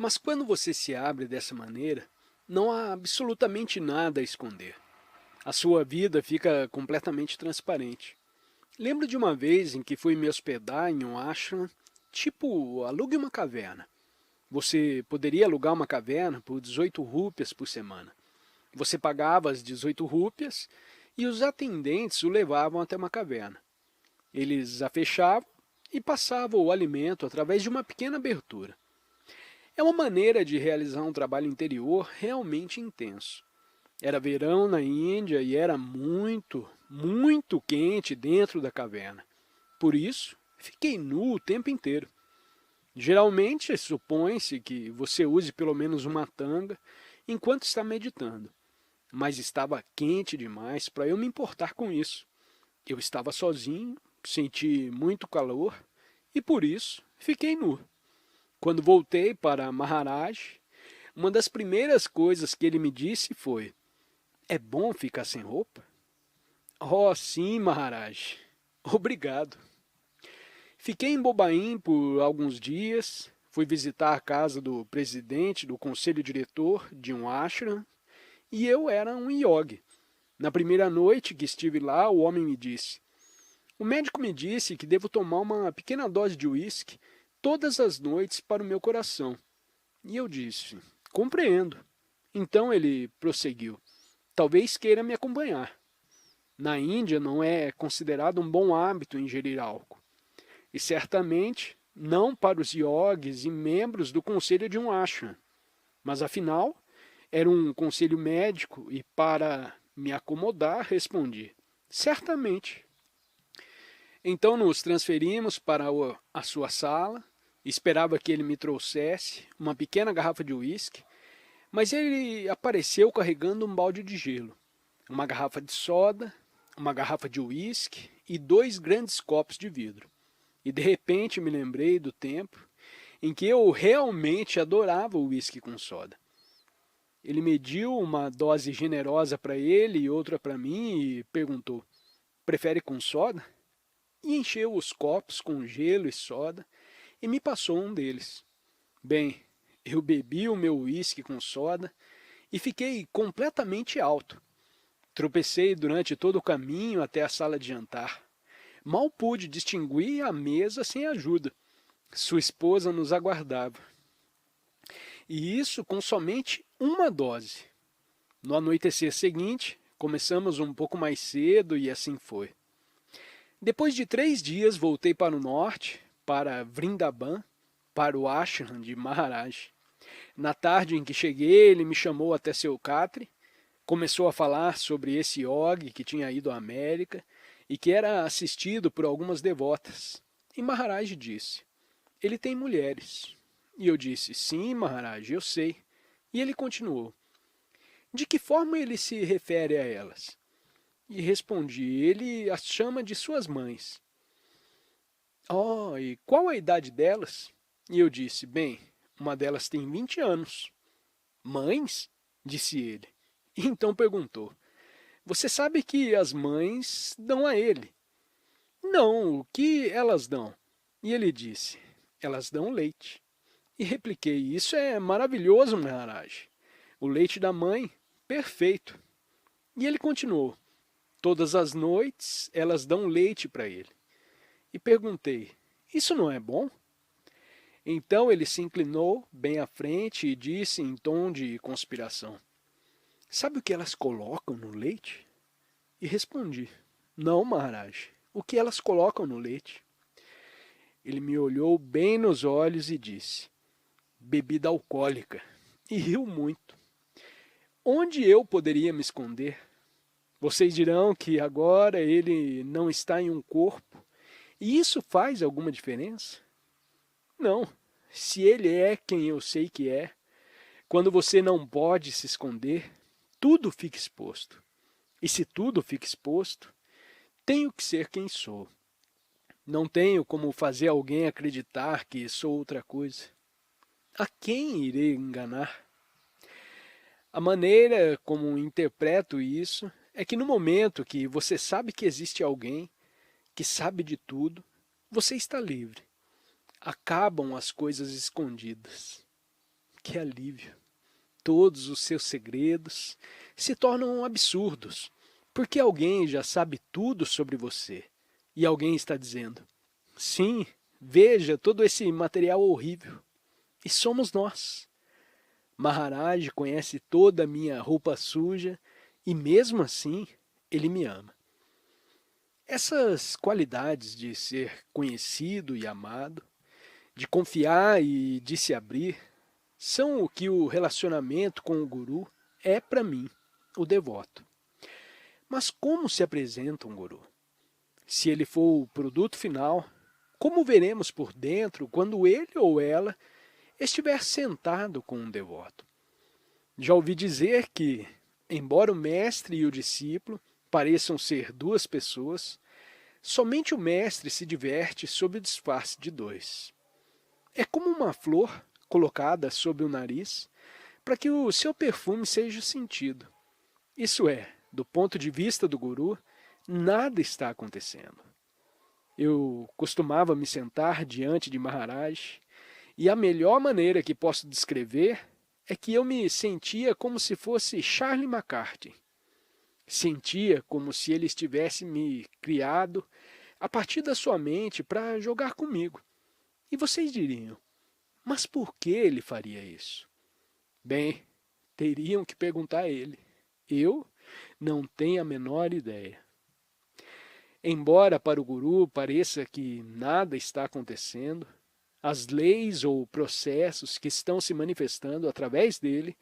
Mas quando você se abre dessa maneira, não há absolutamente nada a esconder. A sua vida fica completamente transparente. Lembro de uma vez em que fui me hospedar em um ashram, tipo, alugue uma caverna. Você poderia alugar uma caverna por 18 rúpias por semana. Você pagava as 18 rúpias e os atendentes o levavam até uma caverna. Eles a fechavam e passavam o alimento através de uma pequena abertura. É uma maneira de realizar um trabalho interior realmente intenso. Era verão na Índia e era muito quente dentro da caverna. Por isso, fiquei nu o tempo inteiro. Geralmente, supõe-se que você use pelo menos uma tanga enquanto está meditando, mas estava quente demais para eu me importar com isso. Eu estava sozinho, senti muito calor e por isso fiquei nu. Quando voltei para Maharaj, uma das primeiras coisas que ele me disse foi: é bom ficar sem roupa? Oh, sim, Maharaj. Obrigado. Fiquei em Bobaim por alguns dias, fui visitar a casa do presidente do conselho diretor de um ashram e eu era um yogi. Na primeira noite que estive lá, o homem me disse: o médico me disse que devo tomar uma pequena dose de uísque todas as noites para o meu coração. E eu disse: compreendo. Então ele prosseguiu: talvez queira me acompanhar. Na Índia não é considerado um bom hábito ingerir álcool. E certamente não para os yogis e membros do conselho de um ashram. Mas afinal, era um conselho médico e para me acomodar respondi: certamente. Então nos transferimos para a sua sala, esperava que ele me trouxesse uma pequena garrafa de uísque, mas ele apareceu carregando um balde de gelo, uma garrafa de soda, uma garrafa de uísque e dois grandes copos de vidro. E de repente me lembrei do tempo em que eu realmente adorava o uísque com soda. Ele mediu uma dose generosa para ele e outra para mim e perguntou: prefere com soda? E encheu os copos com gelo e soda e me passou um deles. Bem, eu bebi o meu uísque com soda e fiquei completamente alto. Tropecei durante todo o caminho até a sala de jantar. Mal pude distinguir a mesa sem ajuda. Sua esposa nos aguardava. E isso com somente uma dose. No anoitecer seguinte, começamos um pouco mais cedo e assim foi. Depois de 3 dias, voltei para o norte, para Vrindavan, para o ashram de Maharaj. Na tarde em que cheguei, ele me chamou até seu catre, começou a falar sobre esse yogi que tinha ido à América e que era assistido por algumas devotas. E Maharaj disse: ele tem mulheres. E eu disse: sim, Maharaj, eu sei. E ele continuou: de que forma ele se refere a elas? E respondi: ele as chama de suas mães. Oh, e qual a idade delas? E eu disse: bem, uma delas tem 20 anos. Mães? Disse ele. E então perguntou: você sabe que as mães dão a ele? Não, o que elas dão? E ele disse: elas dão leite. E repliquei: isso é maravilhoso, Maharaj. O leite da mãe, perfeito. E ele continuou: todas as noites elas dão leite para ele. E perguntei: isso não é bom? Então ele se inclinou bem à frente e disse em tom de conspiração: sabe o que elas colocam no leite? E respondi: não, Maharaj. O que elas colocam no leite? Ele me olhou bem nos olhos e disse: bebida alcoólica. E riu muito. Onde eu poderia me esconder? Vocês dirão que agora ele não está em um corpo, e isso faz alguma diferença? Não. Se ele é quem eu sei que é, quando você não pode se esconder, tudo fica exposto. E se tudo fica exposto, tenho que ser quem sou. Não tenho como fazer alguém acreditar que sou outra coisa. A quem irei enganar? A maneira como interpreto isso é que no momento que você sabe que existe alguém que sabe de tudo, você está livre. Acabam as coisas escondidas. Que alívio! Todos os seus segredos se tornam absurdos, porque alguém já sabe tudo sobre você. E alguém está dizendo, sim, veja todo esse material horrível. E somos nós. Maharaj conhece toda a minha roupa suja e mesmo assim ele me ama. Essas qualidades de ser conhecido e amado, de confiar e de se abrir, são o que o relacionamento com o guru é para mim, o devoto. Mas como se apresenta um guru? Se ele for o produto final, como veremos por dentro quando ele ou ela estiver sentado com um devoto? Já ouvi dizer que, embora o mestre e o discípulo pareçam ser duas pessoas, somente o mestre se diverte sob o disfarce de dois. É como uma flor colocada sob o nariz para que o seu perfume seja sentido. Isso é, do ponto de vista do guru, nada está acontecendo. Eu costumava me sentar diante de Maharaj e a melhor maneira que posso descrever é que eu me sentia como se fosse Charlie McCarthy. Sentia como se ele estivesse me criado a partir da sua mente para jogar comigo. E vocês diriam, mas por que ele faria isso? Bem, teriam que perguntar a ele. Eu não tenho a menor ideia. Embora para o guru pareça que nada está acontecendo, as leis ou processos que estão se manifestando através dele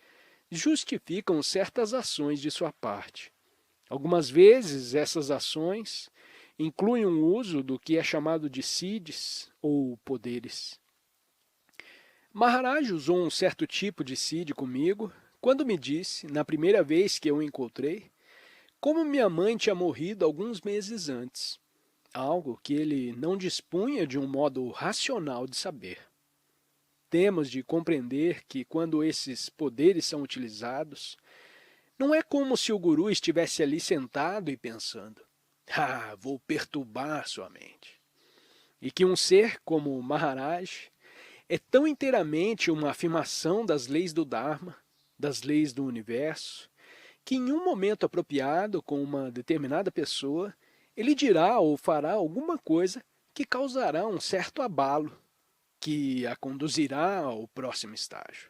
justificam certas ações de sua parte. Algumas vezes essas ações incluem o uso do que é chamado de siddhis ou poderes. Maharaj usou um certo tipo de siddhi comigo quando me disse, na primeira vez que eu o encontrei, como minha mãe tinha morrido alguns meses antes, algo que ele não dispunha de um modo racional de saber. Temos de compreender que quando esses poderes são utilizados, não é como se o guru estivesse ali sentado e pensando, vou perturbar sua mente. E que um ser como Maharaj é tão inteiramente uma afirmação das leis do Dharma, das leis do universo, que em um momento apropriado com uma determinada pessoa, ele dirá ou fará alguma coisa que causará um certo abalo, que a conduzirá ao próximo estágio.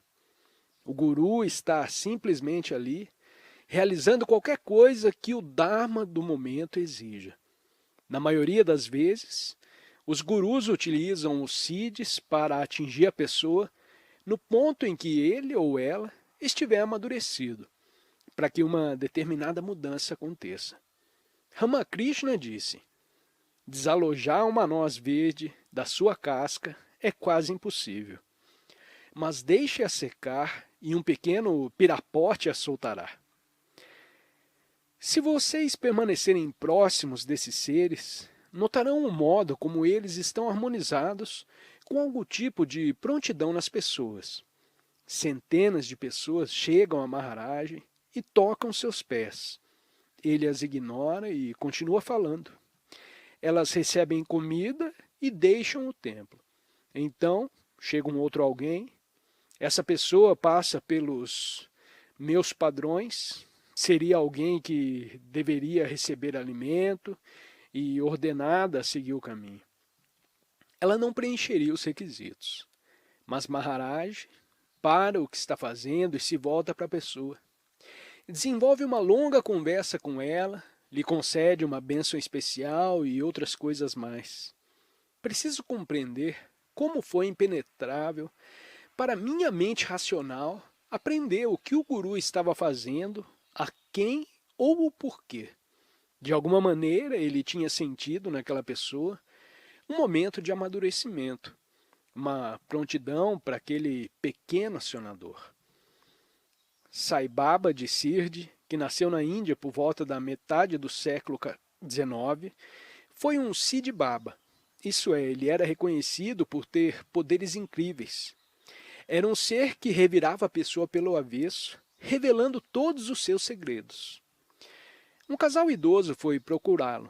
O guru está simplesmente ali, realizando qualquer coisa que o Dharma do momento exija. Na maioria das vezes, os gurus utilizam os siddhis para atingir a pessoa no ponto em que ele ou ela estiver amadurecido, para que uma determinada mudança aconteça. Ramakrishna disse, desalojar uma noz verde da sua casca é quase impossível, mas deixe-a secar e um pequeno pirapote a soltará. Se vocês permanecerem próximos desses seres, notarão o modo como eles estão harmonizados com algum tipo de prontidão nas pessoas. Centenas de pessoas chegam a Maharaj e tocam seus pés. Ele as ignora e continua falando. Elas recebem comida e deixam o templo. Então, chega um outro alguém, essa pessoa passa pelos meus padrões, seria alguém que deveria receber alimento e ordenada a seguir o caminho. Ela não preencheria os requisitos, mas Maharaj para o que está fazendo e se volta para a pessoa. Desenvolve uma longa conversa com ela, lhe concede uma bênção especial e outras coisas mais. Preciso compreender como foi impenetrável para minha mente racional aprender o que o guru estava fazendo, a quem ou o porquê. De alguma maneira ele tinha sentido naquela pessoa um momento de amadurecimento, uma prontidão para aquele pequeno acionador. Sai Baba de Sirdi, que nasceu na Índia por volta da metade do século XIX, foi um Siddhi Baba. Isso é, ele era reconhecido por ter poderes incríveis. Era um ser que revirava a pessoa pelo avesso, revelando todos os seus segredos. Um casal idoso foi procurá-lo.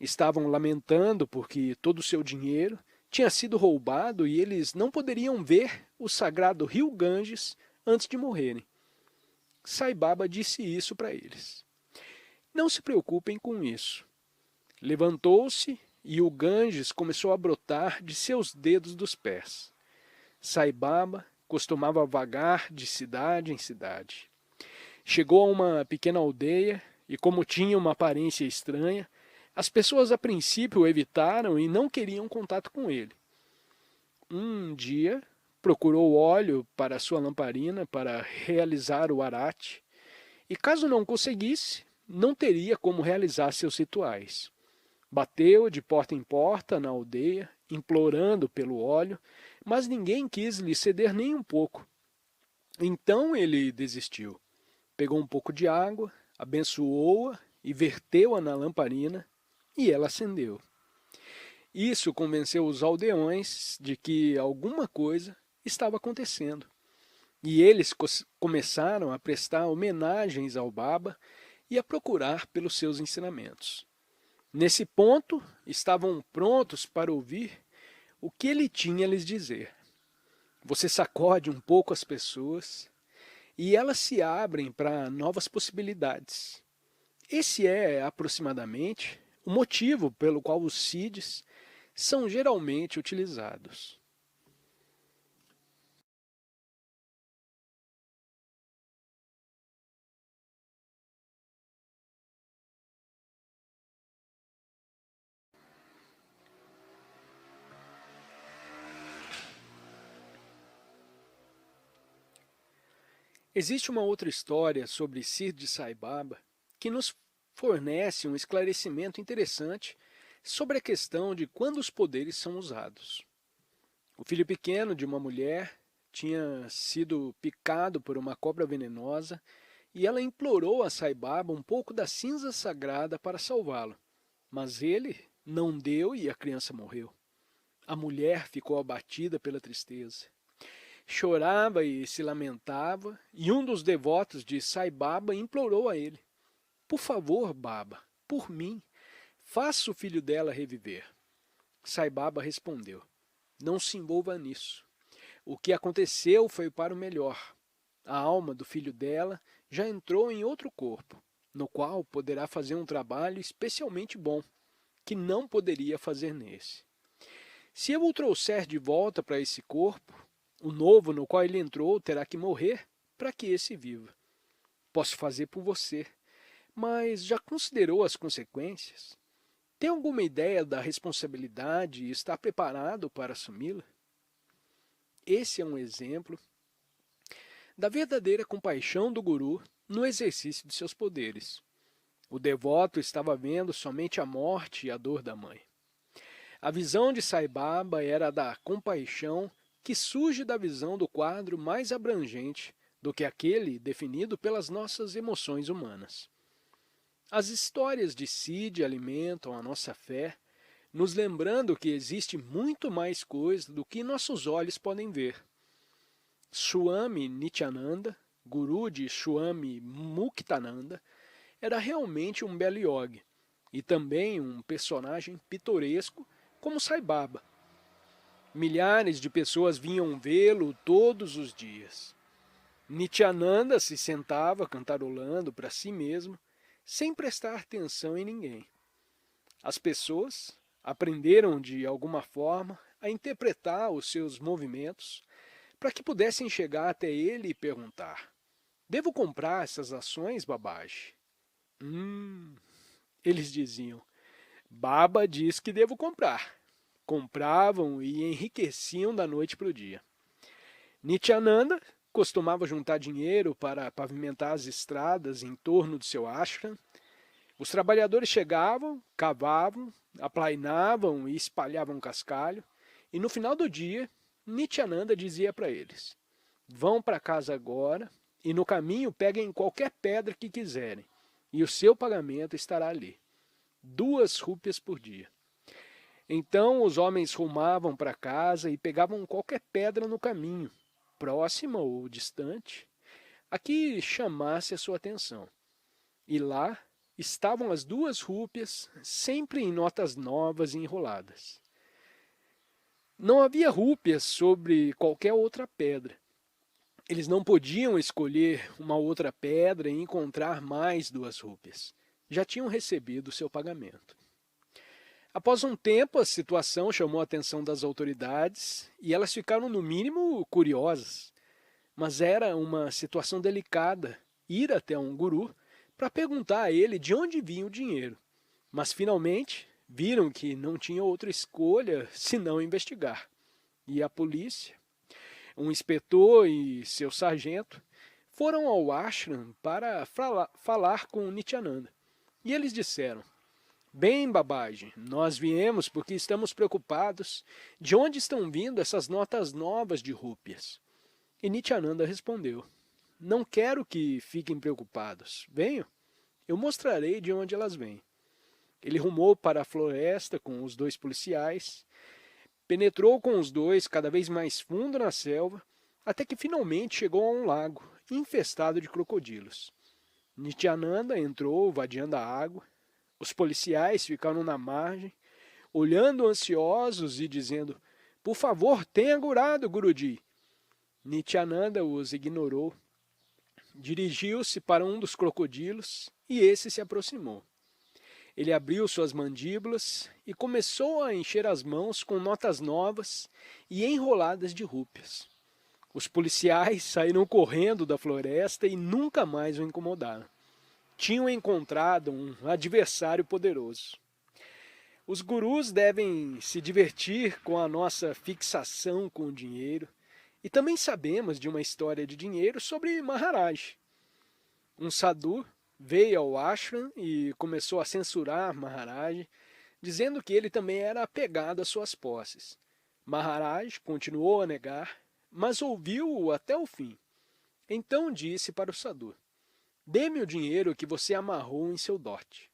Estavam lamentando porque todo o seu dinheiro tinha sido roubado e eles não poderiam ver o sagrado rio Ganges antes de morrerem. Sai Baba disse isso para eles. Não se preocupem com isso. Levantou-se e o Ganges começou a brotar de seus dedos dos pés. Sai Baba costumava vagar de cidade em cidade. Chegou a uma pequena aldeia e, como tinha uma aparência estranha, as pessoas a princípio o evitaram e não queriam contato com ele. Um dia, procurou óleo para sua lamparina para realizar o arate, e caso não conseguisse, não teria como realizar seus rituais. Bateu de porta em porta na aldeia, implorando pelo óleo, mas ninguém quis lhe ceder nem um pouco. Então ele desistiu. Pegou um pouco de água, abençoou-a e verteu-a na lamparina, e ela acendeu. Isso convenceu os aldeões de que alguma coisa estava acontecendo. E eles começaram a prestar homenagens ao Baba e a procurar pelos seus ensinamentos. Nesse ponto, estavam prontos para ouvir o que ele tinha a lhes dizer. Você sacode um pouco as pessoas e elas se abrem para novas possibilidades. Esse é, aproximadamente, o motivo pelo qual os CIDs são geralmente utilizados. Existe uma outra história sobre Siddhi Sai Baba que nos fornece um esclarecimento interessante sobre a questão de quando os poderes são usados. O filho pequeno de uma mulher tinha sido picado por uma cobra venenosa e ela implorou a Sai Baba um pouco da cinza sagrada para salvá-lo. Mas ele não deu e a criança morreu. A mulher ficou abatida pela tristeza. Chorava e se lamentava, e um dos devotos de Sai Baba implorou a ele: por favor, Baba, por mim, faça o filho dela reviver. Sai Baba respondeu: não se envolva nisso. O que aconteceu foi para o melhor. A alma do filho dela já entrou em outro corpo, no qual poderá fazer um trabalho especialmente bom, que não poderia fazer nesse. Se eu o trouxer de volta para esse corpo, o novo no qual ele entrou terá que morrer para que esse viva. Posso fazer por você, mas já considerou as consequências? Tem alguma ideia da responsabilidade e está preparado para assumi-la? Esse é um exemplo da verdadeira compaixão do guru no exercício de seus poderes. O devoto estava vendo somente a morte e a dor da mãe. A visão de Sai Baba era da compaixão que surge da visão do quadro mais abrangente do que aquele definido pelas nossas emoções humanas. As histórias de Siddhi alimentam a nossa fé, nos lembrando que existe muito mais coisa do que nossos olhos podem ver. Swami Nityananda, guru de Swami Muktananda, era realmente um belo yogi e também um personagem pitoresco como Sai Baba. Milhares de pessoas vinham vê-lo todos os dias. Nityananda se sentava cantarolando para si mesmo, sem prestar atenção em ninguém. As pessoas aprenderam de alguma forma a interpretar os seus movimentos para que pudessem chegar até ele e perguntar: devo comprar essas ações, Babaji? Eles diziam: Baba diz que devo comprar. Compravam e enriqueciam da noite para o dia. Nityananda costumava juntar dinheiro para pavimentar as estradas em torno do seu ashram. Os trabalhadores chegavam, cavavam, aplainavam e espalhavam cascalho, e no final do dia, Nityananda dizia para eles: vão para casa agora e no caminho peguem qualquer pedra que quiserem, e o seu pagamento estará ali. 2 rúpias por dia. Então os homens rumavam para casa e pegavam qualquer pedra no caminho, próxima ou distante, a que chamasse a sua atenção. E lá estavam as 2 rúpias, sempre em notas novas e enroladas. Não havia rúpias sobre qualquer outra pedra. Eles não podiam escolher uma outra pedra e encontrar mais 2 rúpias. Já tinham recebido seu pagamento. Após um tempo, a situação chamou a atenção das autoridades e elas ficaram, no mínimo, curiosas. Mas era uma situação delicada ir até um guru para perguntar a ele de onde vinha o dinheiro. Mas finalmente viram que não tinha outra escolha senão investigar. E a polícia, um inspetor e seu sargento, foram ao ashram para falar com Nityananda. E eles disseram: bem, Babaji, nós viemos porque estamos preocupados de onde estão vindo essas notas novas de rúpias. E Nityananda respondeu: não quero que fiquem preocupados. Venham, eu mostrarei de onde elas vêm. Ele rumou para a floresta com os 2 policiais, penetrou com os dois cada vez mais fundo na selva, até que finalmente chegou a um lago infestado de crocodilos. Nityananda entrou vadiando a água. Os policiais ficaram na margem, olhando ansiosos e dizendo: por favor, tenha cuidado, Guruji. Nityananda os ignorou. Dirigiu-se para um dos crocodilos e esse se aproximou. Ele abriu suas mandíbulas e começou a encher as mãos com notas novas e enroladas de rúpias. Os policiais saíram correndo da floresta e nunca mais o incomodaram. Tinham encontrado um adversário poderoso. Os gurus devem se divertir com a nossa fixação com o dinheiro. E também sabemos de uma história de dinheiro sobre Maharaj. Um sadhu veio ao ashram e começou a censurar Maharaj, dizendo que ele também era apegado às suas posses. Maharaj continuou a negar, mas ouviu-o até o fim. Então disse para o sadhu: dê-me o dinheiro que você amarrou em seu dote.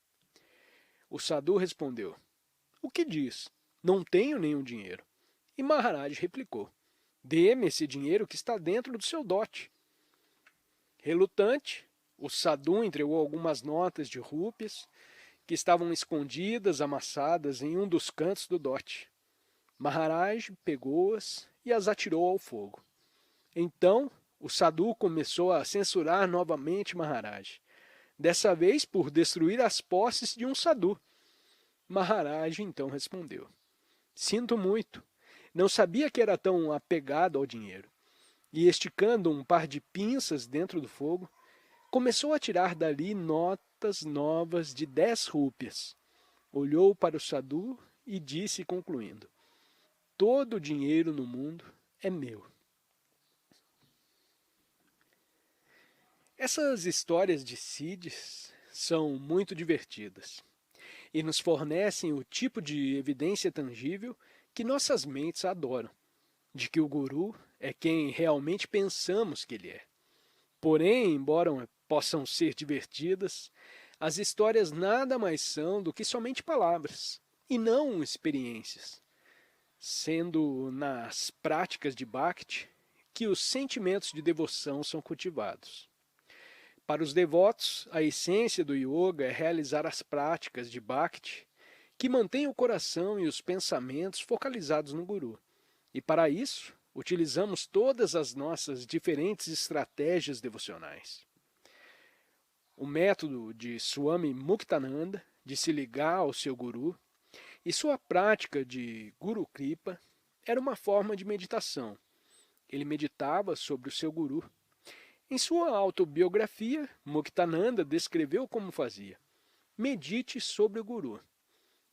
O sadhu respondeu: o que diz? Não tenho nenhum dinheiro. E Maharaj replicou: dê-me esse dinheiro que está dentro do seu dote. Relutante, o sadhu entregou algumas notas de rúpias que estavam escondidas, amassadas em um dos cantos do dote. Maharaj pegou-as e as atirou ao fogo. Então, o sadhu começou a censurar novamente Maharaj, dessa vez por destruir as posses de um sadhu. Maharaj então respondeu: sinto muito, não sabia que era tão apegado ao dinheiro. E esticando um par de pinças dentro do fogo, começou a tirar dali notas novas de 10 rúpias. Olhou para o sadhu e disse, concluindo: todo o dinheiro no mundo é meu. Essas histórias de Siddhis são muito divertidas e nos fornecem o tipo de evidência tangível que nossas mentes adoram, de que o guru é quem realmente pensamos que ele é. Porém, embora possam ser divertidas, as histórias nada mais são do que somente palavras, e não experiências, sendo nas práticas de Bhakti que os sentimentos de devoção são cultivados. Para os devotos, a essência do yoga é realizar as práticas de Bhakti que mantêm o coração e os pensamentos focalizados no Guru. E para isso, utilizamos todas as nossas diferentes estratégias devocionais. O método de Swami Muktananda de se ligar ao seu Guru e sua prática de Guru Kripa era uma forma de meditação. Ele meditava sobre o seu Guru. Em sua autobiografia, Muktananda descreveu como fazia: medite sobre o Guru.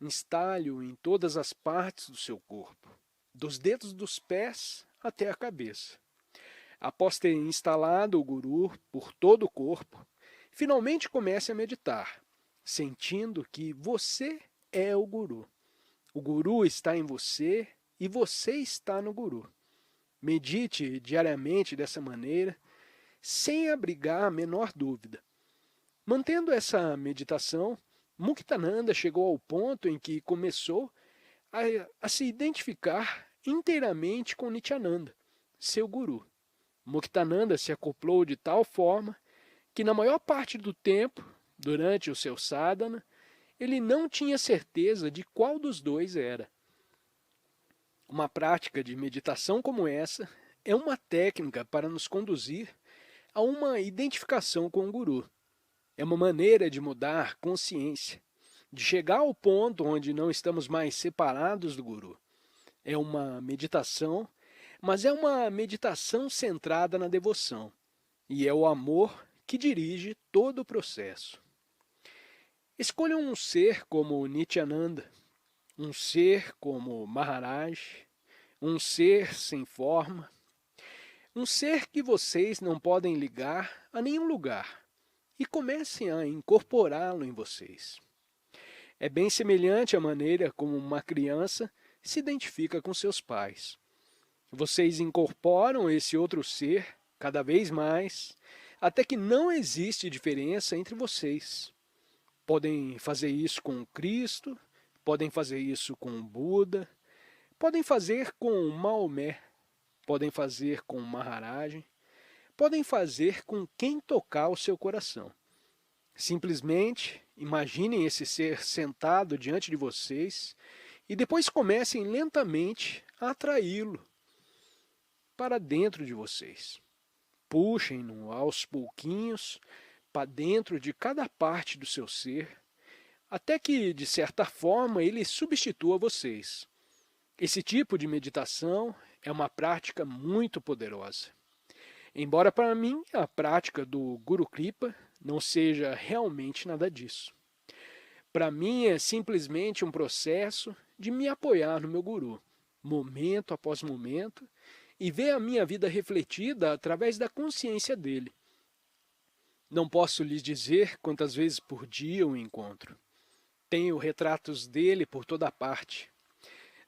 Instale-o em todas as partes do seu corpo, dos dedos dos pés até a cabeça. Após ter instalado o Guru por todo o corpo, finalmente comece a meditar, sentindo que você é o Guru. O Guru está em você e você está no Guru. Medite diariamente dessa maneira, sem abrigar a menor dúvida. Mantendo essa meditação, Muktananda chegou ao ponto em que começou a se identificar inteiramente com Nityananda, seu guru. Muktananda se acoplou de tal forma que na maior parte do tempo, durante o seu sadhana, ele não tinha certeza de qual dos dois era. Uma prática de meditação como essa é uma técnica para nos conduzir a uma identificação com o Guru. É uma maneira de mudar consciência, de chegar ao ponto onde não estamos mais separados do Guru. É uma meditação, mas é uma meditação centrada na devoção, e é o amor que dirige todo o processo. Escolha um ser como Nityananda, um ser como Maharaj, um ser sem forma, um ser que vocês não podem ligar a nenhum lugar, e comecem a incorporá-lo em vocês. É bem semelhante à maneira como uma criança se identifica com seus pais. Vocês incorporam esse outro ser cada vez mais, até que não existe diferença entre vocês. Podem fazer isso com Cristo, podem fazer isso com Buda, podem fazer com Maomé, podem fazer com Maharaj, podem fazer com quem tocar o seu coração. Simplesmente imaginem esse ser sentado diante de vocês e depois comecem lentamente a atraí-lo para dentro de vocês. Puxem-no aos pouquinhos para dentro de cada parte do seu ser, até que, de certa forma, ele substitua vocês. Esse tipo de meditação é uma prática muito poderosa. Embora para mim a prática do Guru Kripa não seja realmente nada disso. Para mim é simplesmente um processo de me apoiar no meu Guru, momento após momento, e ver a minha vida refletida através da consciência dele. Não posso lhes dizer quantas vezes por dia eu encontro. Tenho retratos dele por toda parte.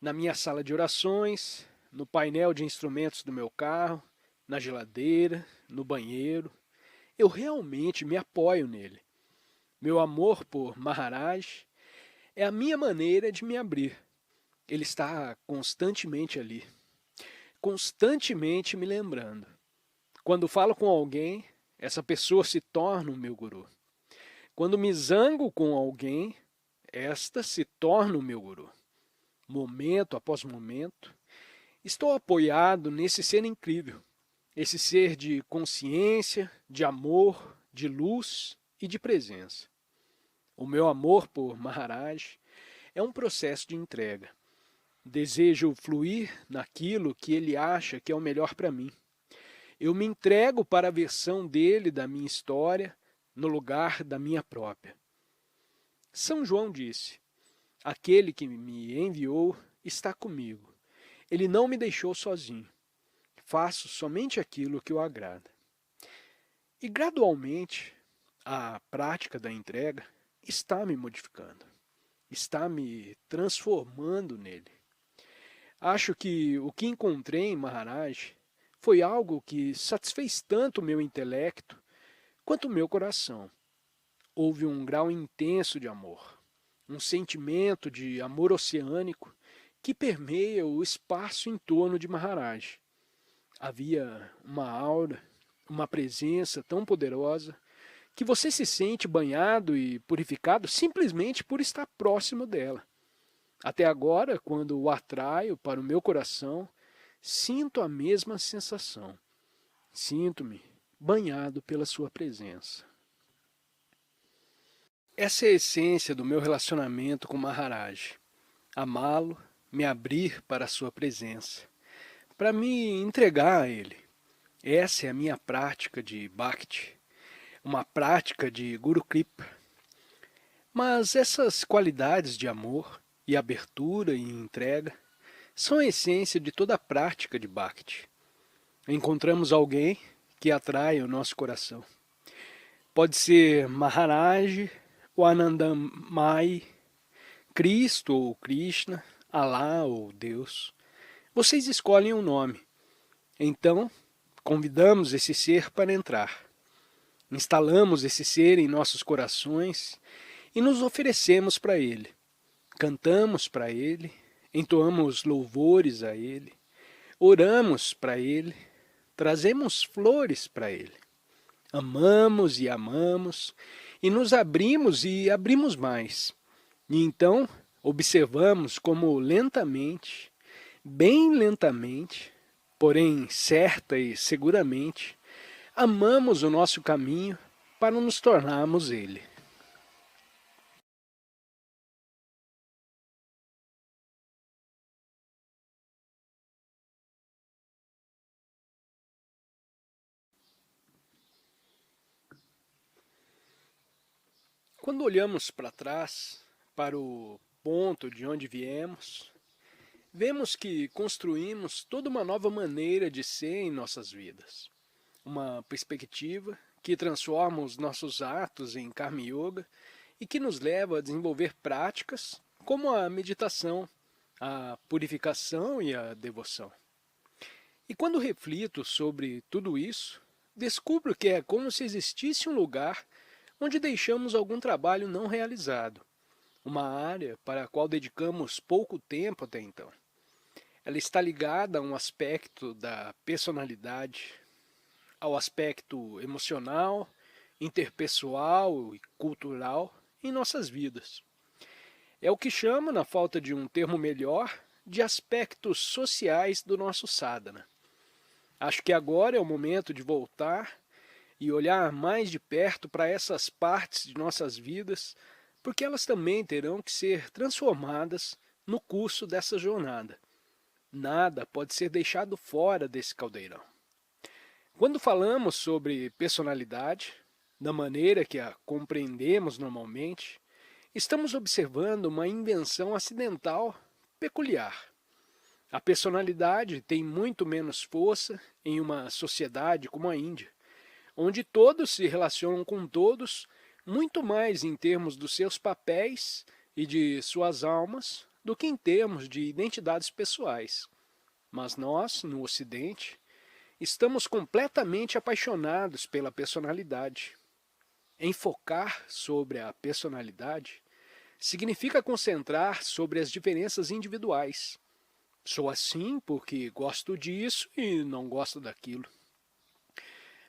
Na minha sala de orações, no painel de instrumentos do meu carro, na geladeira, no banheiro. Eu realmente me apoio nele. Meu amor por Maharaj é a minha maneira de me abrir. Ele está constantemente ali, constantemente me lembrando. Quando falo com alguém, essa pessoa se torna o meu Guru. Quando me zango com alguém, esta se torna o meu Guru. Momento após momento, estou apoiado nesse ser incrível, esse ser de consciência, de amor, de luz e de presença. O meu amor por Maharaj é um processo de entrega. Desejo fluir naquilo que ele acha que é o melhor para mim. Eu me entrego para a versão dele da minha história, no lugar da minha própria. São João disse: aquele que me enviou está comigo. Ele não me deixou sozinho. Faço somente aquilo que o agrada. E gradualmente, a prática da entrega está me modificando, está me transformando nele. Acho que o que encontrei em Maharaj foi algo que satisfez tanto o meu intelecto quanto o meu coração. Houve um grau intenso de amor, um sentimento de amor oceânico que permeia o espaço em torno de Maharaj. Havia uma aura, uma presença tão poderosa que você se sente banhado e purificado simplesmente por estar próximo dela. Até agora, quando o atraio para o meu coração, sinto a mesma sensação. Sinto-me banhado pela sua presença. Essa é a essência do meu relacionamento com Maharaj. Amá-lo, me abrir para a sua presença, para me entregar a ele. Essa é a minha prática de Bhakti, uma prática de Guru Kripa. Mas essas qualidades de amor e abertura e entrega são a essência de toda a prática de Bhakti. Encontramos alguém que atrai o nosso coração. Pode ser Maharaj, o Anandamai, Cristo ou Krishna, Alá ou Deus. Vocês escolhem um nome. Então, convidamos esse ser para entrar. Instalamos esse ser em nossos corações e nos oferecemos para ele. Cantamos para ele, entoamos louvores a ele, oramos para ele, trazemos flores para ele. Amamos e nos abrimos e abrimos mais. E então observamos como lentamente, Bem lentamente, porém certa e seguramente, amamos o nosso caminho para nos tornarmos ele. Quando olhamos para trás, para o ponto de onde viemos, vemos que construímos toda uma nova maneira de ser em nossas vidas. Uma perspectiva que transforma os nossos atos em karma yoga e que nos leva a desenvolver práticas como a meditação, a purificação e a devoção. E quando reflito sobre tudo isso, descubro que é como se existisse um lugar onde deixamos algum trabalho não realizado, uma área para a qual dedicamos pouco tempo até então. Ela está ligada a um aspecto da personalidade, ao aspecto emocional, interpessoal e cultural em nossas vidas. É o que chama, na falta de um termo melhor, de aspectos sociais do nosso sadhana. Acho que agora é o momento de voltar e olhar mais de perto para essas partes de nossas vidas, porque elas também terão que ser transformadas no curso dessa jornada. Nada pode ser deixado fora desse caldeirão. Quando falamos sobre personalidade, da maneira que a compreendemos normalmente, estamos observando uma invenção acidental peculiar. A personalidade tem muito menos força em uma sociedade como a Índia, onde todos se relacionam com todos muito mais em termos dos seus papéis e de suas almas do que em termos de identidades pessoais. Mas nós, no Ocidente, estamos completamente apaixonados pela personalidade. Enfocar sobre a personalidade significa concentrar sobre as diferenças individuais. Sou assim porque gosto disso e não gosto daquilo.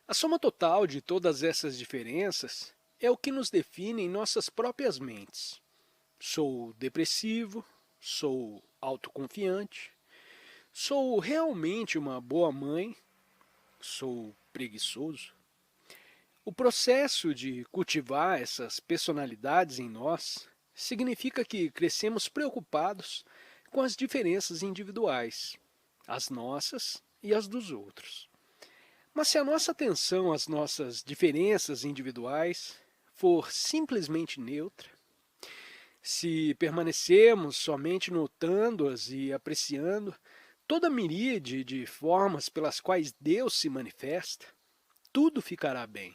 A soma total de todas essas diferenças é o que nos define em nossas próprias mentes. Sou depressivo, sou autoconfiante, sou realmente uma boa mãe, sou preguiçoso. O processo de cultivar essas personalidades em nós significa que crescemos preocupados com as diferenças individuais, as nossas e as dos outros. Mas se a nossa atenção às nossas diferenças individuais for simplesmente neutra, se permanecermos somente notando-as e apreciando toda a miríade de formas pelas quais Deus se manifesta, tudo ficará bem.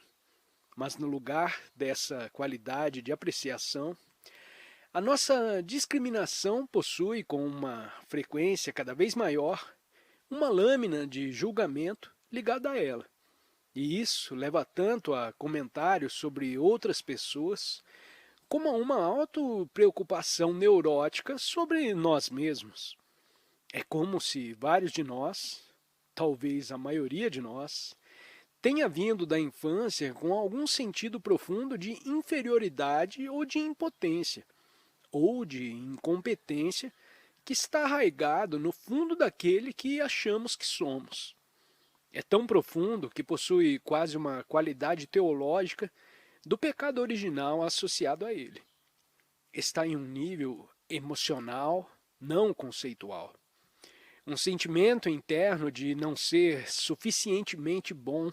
Mas no lugar dessa qualidade de apreciação, a nossa discriminação possui, com uma frequência cada vez maior, uma lâmina de julgamento ligada a ela. E isso leva tanto a comentários sobre outras pessoas, como a uma auto-preocupação neurótica sobre nós mesmos. É como se vários de nós, talvez a maioria de nós, tenha vindo da infância com algum sentido profundo de inferioridade ou de impotência, ou de incompetência que está arraigado no fundo daquele que achamos que somos. É tão profundo que possui quase uma qualidade teológica do pecado original associado a ele. Está em um nível emocional, não conceitual. Um sentimento interno de não ser suficientemente bom,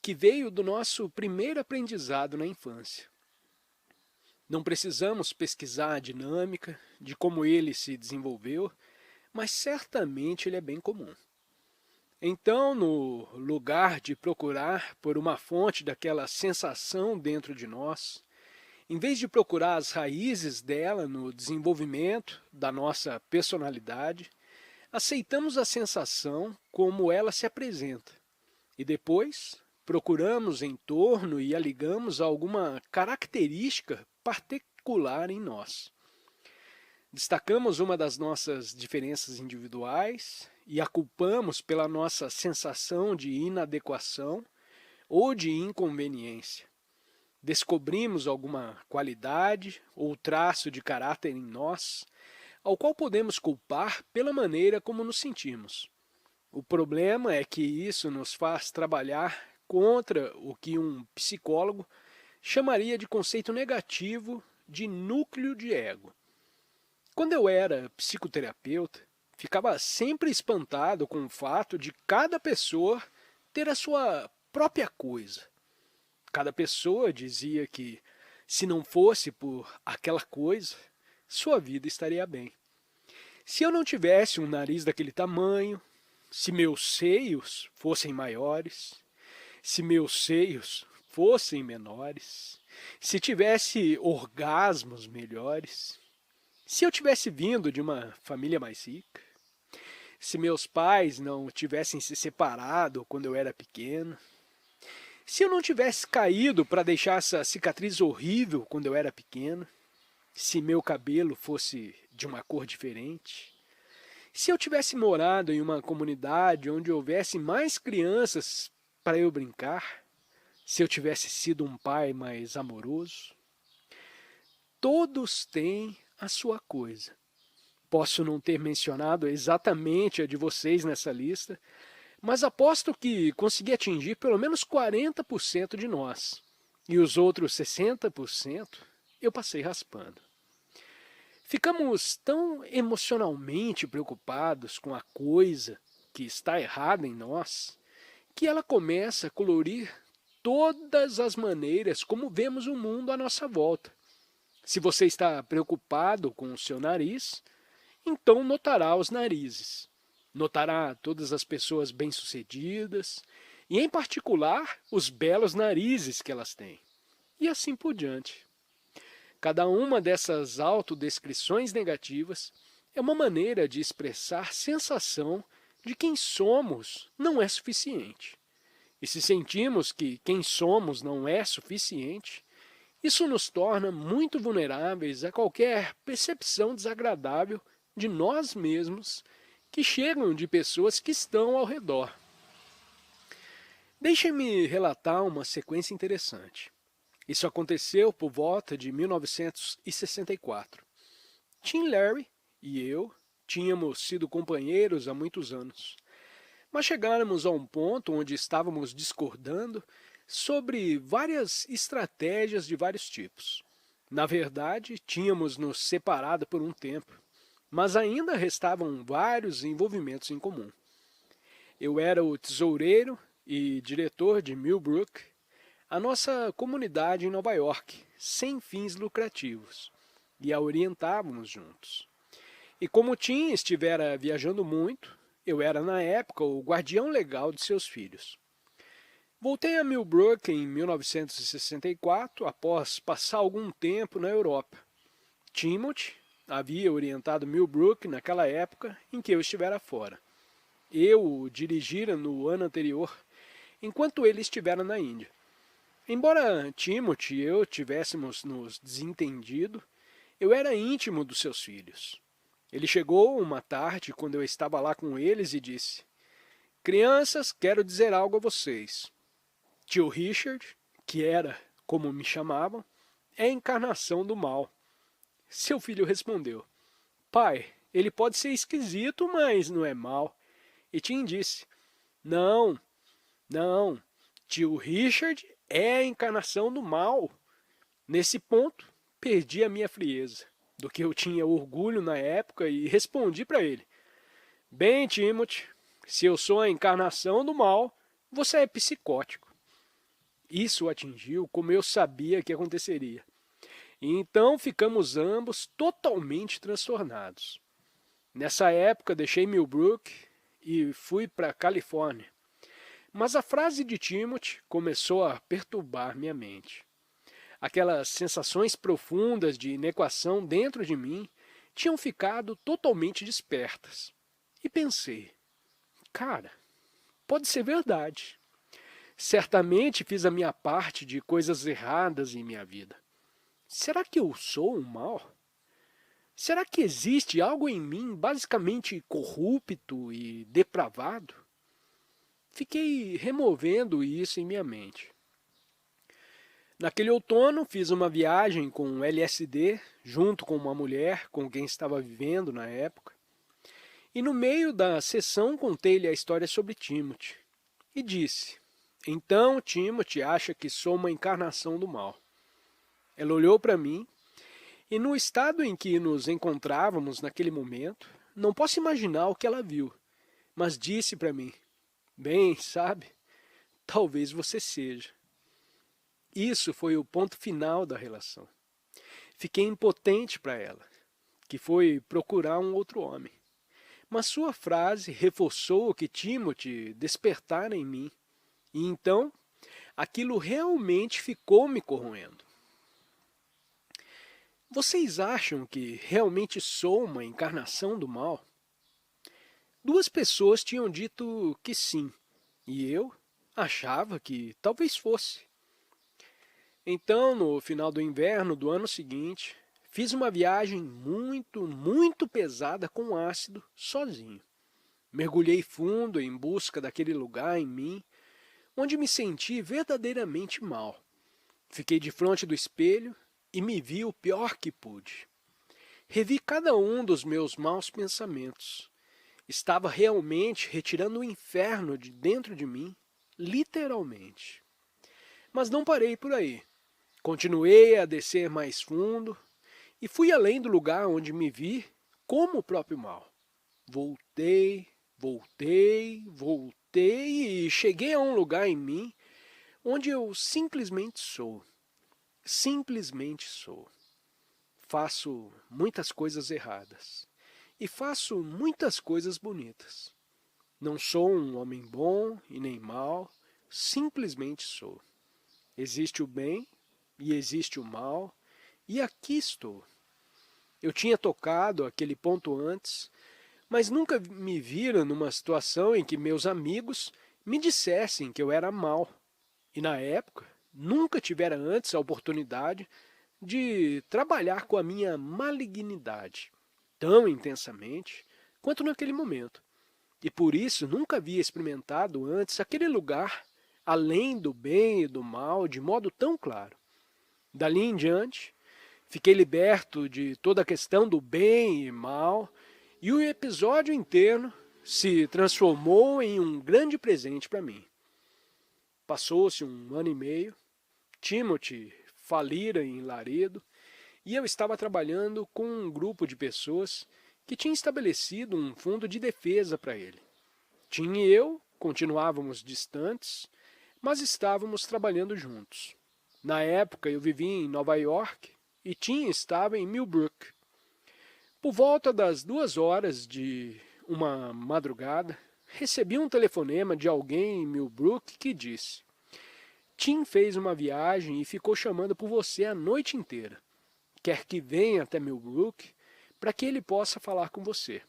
que veio do nosso primeiro aprendizado na infância. Não precisamos pesquisar a dinâmica de como ele se desenvolveu, mas certamente ele é bem comum. Então, no lugar de procurar por uma fonte daquela sensação dentro de nós, em vez de procurar as raízes dela no desenvolvimento da nossa personalidade, aceitamos a sensação como ela se apresenta e depois procuramos em torno e a ligamos a alguma característica particular em nós. Destacamos uma das nossas diferenças individuais e a culpamos pela nossa sensação de inadequação ou de inconveniência. Descobrimos alguma qualidade ou traço de caráter em nós, ao qual podemos culpar pela maneira como nos sentimos. O problema é que isso nos faz trabalhar contra o que um psicólogo chamaria de conceito negativo de núcleo de ego. Quando eu era psicoterapeuta, ficava sempre espantado com o fato de cada pessoa ter a sua própria coisa. Cada pessoa dizia que, se não fosse por aquela coisa, sua vida estaria bem. Se eu não tivesse um nariz daquele tamanho, se meus seios fossem maiores, se meus seios fossem menores, se tivesse orgasmos melhores, se eu tivesse vindo de uma família mais rica, se meus pais não tivessem se separado quando eu era pequeno, se eu não tivesse caído para deixar essa cicatriz horrível quando eu era pequeno, se meu cabelo fosse de uma cor diferente, se eu tivesse morado em uma comunidade onde houvesse mais crianças para eu brincar, se eu tivesse sido um pai mais amoroso, todos têm a sua coisa. Posso não ter mencionado exatamente a de vocês nessa lista, mas aposto que consegui atingir pelo menos 40% de nós. E os outros 60% eu passei raspando. Ficamos tão emocionalmente preocupados com a coisa que está errada em nós, que ela começa a colorir todas as maneiras como vemos o mundo à nossa volta. Se você está preocupado com o seu nariz, então notará os narizes. Notará todas as pessoas bem-sucedidas e, em particular, os belos narizes que elas têm. E assim por diante. Cada uma dessas autodescrições negativas é uma maneira de expressar sensação de quem somos não é suficiente. E se sentimos que quem somos não é suficiente, isso nos torna muito vulneráveis a qualquer percepção desagradável de nós mesmos que chegam de pessoas que estão ao redor. Deixem-me relatar uma sequência interessante. Isso aconteceu por volta de 1964. Tim Larry e eu tínhamos sido companheiros há muitos anos, mas chegáramos a um ponto onde estávamos discordando sobre várias estratégias de vários tipos. Na verdade, tínhamos nos separado por um tempo, mas ainda restavam vários envolvimentos em comum. Eu era o tesoureiro e diretor de Millbrook, a nossa comunidade em Nova York, sem fins lucrativos, e a orientávamos juntos. E como Tim estivera viajando muito, eu era na época o guardião legal de seus filhos. Voltei a Millbrook em 1964, após passar algum tempo na Europa. Timothy havia orientado Millbrook naquela época em que eu estivera fora. Eu o dirigira no ano anterior, enquanto ele estivera na Índia. Embora Timothy e eu tivéssemos nos desentendido, eu era íntimo dos seus filhos. Ele chegou uma tarde quando eu estava lá com eles e disse: "Crianças, quero dizer algo a vocês. Tio Richard, que era como me chamavam, é a encarnação do mal." Seu filho respondeu: "Pai, ele pode ser esquisito, mas não é mau." E Tim disse: "Não, não, tio Richard é a encarnação do mal." Nesse ponto, perdi a minha frieza, do que eu tinha orgulho na época, e respondi para ele: "Bem, Timothy, se eu sou a encarnação do mal, você é psicótico." Isso o atingiu como eu sabia que aconteceria. E então ficamos ambos totalmente transtornados. Nessa época deixei Millbrook e fui para a Califórnia. Mas a frase de Timothy começou a perturbar minha mente. Aquelas sensações profundas de inequação dentro de mim tinham ficado totalmente despertas. E pensei: cara, pode ser verdade. Certamente fiz a minha parte de coisas erradas em minha vida. Será que eu sou um mal? Será que existe algo em mim basicamente corrupto e depravado? Fiquei removendo isso em minha mente. Naquele outono, fiz uma viagem com LSD, junto com uma mulher com quem estava vivendo na época. E no meio da sessão contei-lhe a história sobre Timothy. E disse, então Timothy acha que sou uma encarnação do mal. Ela olhou para mim, e no estado em que nos encontrávamos naquele momento, não posso imaginar o que ela viu, mas disse para mim, bem, sabe, talvez você seja. Isso foi o ponto final da relação. Fiquei impotente para ela, que foi procurar um outro homem. Mas sua frase reforçou o que Timothy despertara em mim. E então, aquilo realmente ficou me corroendo. Vocês acham que realmente sou uma encarnação do mal? Duas pessoas tinham dito que sim, e eu achava que talvez fosse. Então, no final do inverno do ano seguinte, fiz uma viagem muito pesada com ácido, sozinho. Mergulhei fundo em busca daquele lugar em mim, onde me senti verdadeiramente mal. Fiquei de frente do espelho e me vi o pior que pude. Revi cada um dos meus maus pensamentos. Estava realmente retirando o inferno de dentro de mim, literalmente. Mas não parei por aí. Continuei a descer mais fundo e fui além do lugar onde me vi como o próprio mal. Voltei e cheguei a um lugar em mim onde eu simplesmente sou. Simplesmente sou. Faço muitas coisas erradas e faço muitas coisas bonitas. Não sou um homem bom e nem mau, simplesmente sou. Existe o bem e existe o mal, e aqui estou. Eu tinha tocado aquele ponto antes, mas nunca me vira numa situação em que meus amigos me dissessem que eu era mau. E na época, nunca tivera antes a oportunidade de trabalhar com a minha malignidade tão intensamente quanto naquele momento. E por isso nunca havia experimentado antes aquele lugar além do bem e do mal de modo tão claro. Dali em diante, fiquei liberto de toda a questão do bem e mal, e o episódio inteiro se transformou em um grande presente para mim. Passou-se um ano e meio, Timothy falira em Laredo, e eu estava trabalhando com um grupo de pessoas que tinha estabelecido um fundo de defesa para ele. Tim e eu continuávamos distantes, mas estávamos trabalhando juntos. Na época eu vivia em Nova York e Tim estava em Millbrook. Por volta das 2 horas de uma madrugada, recebi um telefonema de alguém em Millbrook que disse: Tim fez uma viagem e ficou chamando por você a noite inteira. Quer que venha até Millbrook para que ele possa falar com você.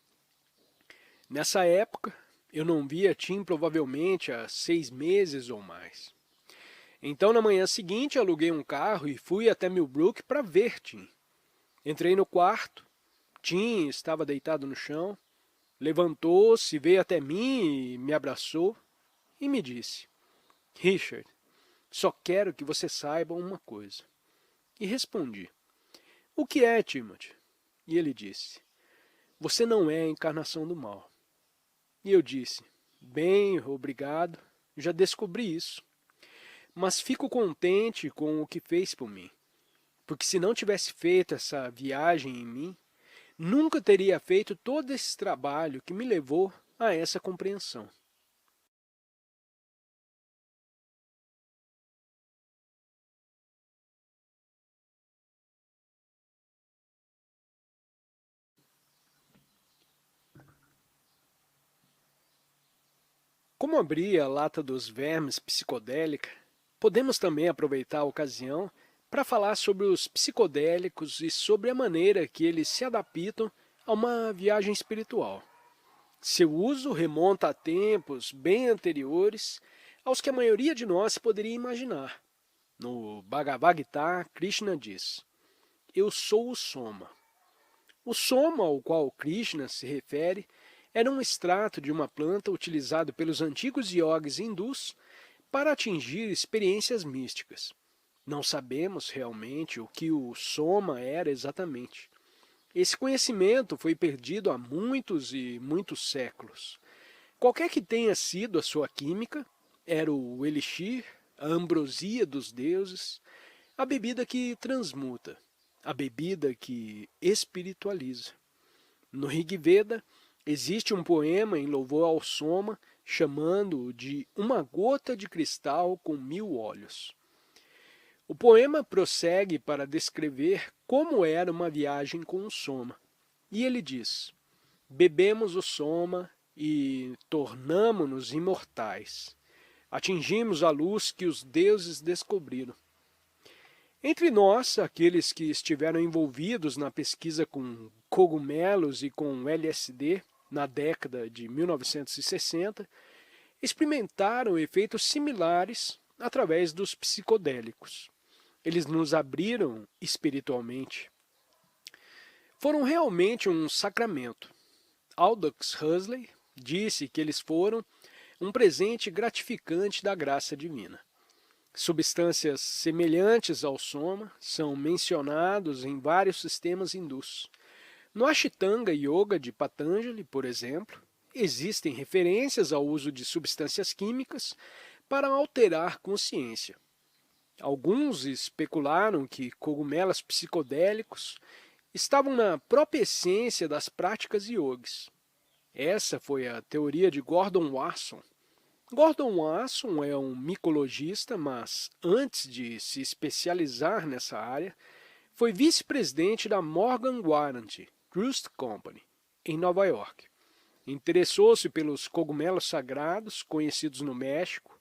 Nessa época, eu não via Tim provavelmente há 6 meses ou mais. Então, na manhã seguinte, aluguei um carro e fui até Millbrook para ver Tim. Entrei no quarto, Tim estava deitado no chão, levantou-se, veio até mim e me abraçou e me disse: Richard, só quero que você saiba uma coisa. E respondi: o que é, Timothy? E ele disse: você não é a encarnação do mal. E eu disse: bem, obrigado, já descobri isso. Mas fico contente com o que fez por mim, porque se não tivesse feito essa viagem em mim, nunca teria feito todo esse trabalho que me levou a essa compreensão. Como abri a lata dos vermes psicodélica, podemos também aproveitar a ocasião para falar sobre os psicodélicos e sobre a maneira que eles se adaptam a uma viagem espiritual. Seu uso remonta a tempos bem anteriores aos que a maioria de nós poderia imaginar. No Bhagavad Gita, Krishna diz: eu sou o Soma. O Soma ao qual Krishna se refere era um extrato de uma planta utilizado pelos antigos yogis hindus para atingir experiências místicas. Não sabemos realmente o que o soma era exatamente. Esse conhecimento foi perdido há muitos e muitos séculos. Qualquer que tenha sido a sua química, era o elixir, a ambrosia dos deuses, a bebida que transmuta, a bebida que espiritualiza. No Rig Veda, existe um poema em louvor ao soma, chamando-o de uma gota de cristal com 1000 olhos. O poema prossegue para descrever como era uma viagem com o soma. E ele diz: bebemos o soma e tornamo-nos imortais. Atingimos a luz que os deuses descobriram. Entre nós, aqueles que estiveram envolvidos na pesquisa com cogumelos e com LSD na década de 1960, experimentaram efeitos similares através dos psicodélicos. Eles nos abriram espiritualmente. Foram realmente um sacramento. Aldous Huxley disse que eles foram um presente gratificante da graça divina. Substâncias semelhantes ao soma são mencionados em vários sistemas hindus. No Ashtanga Yoga de Patanjali, por exemplo, existem referências ao uso de substâncias químicas para alterar consciência. Alguns especularam que cogumelos psicodélicos estavam na própria essência das práticas yogis. Essa foi a teoria de Gordon Wasson. Gordon Wasson é um micologista, mas antes de se especializar nessa área, foi vice-presidente da Morgan Guaranty Trust Company, em Nova York. Interessou-se pelos cogumelos sagrados, conhecidos no México,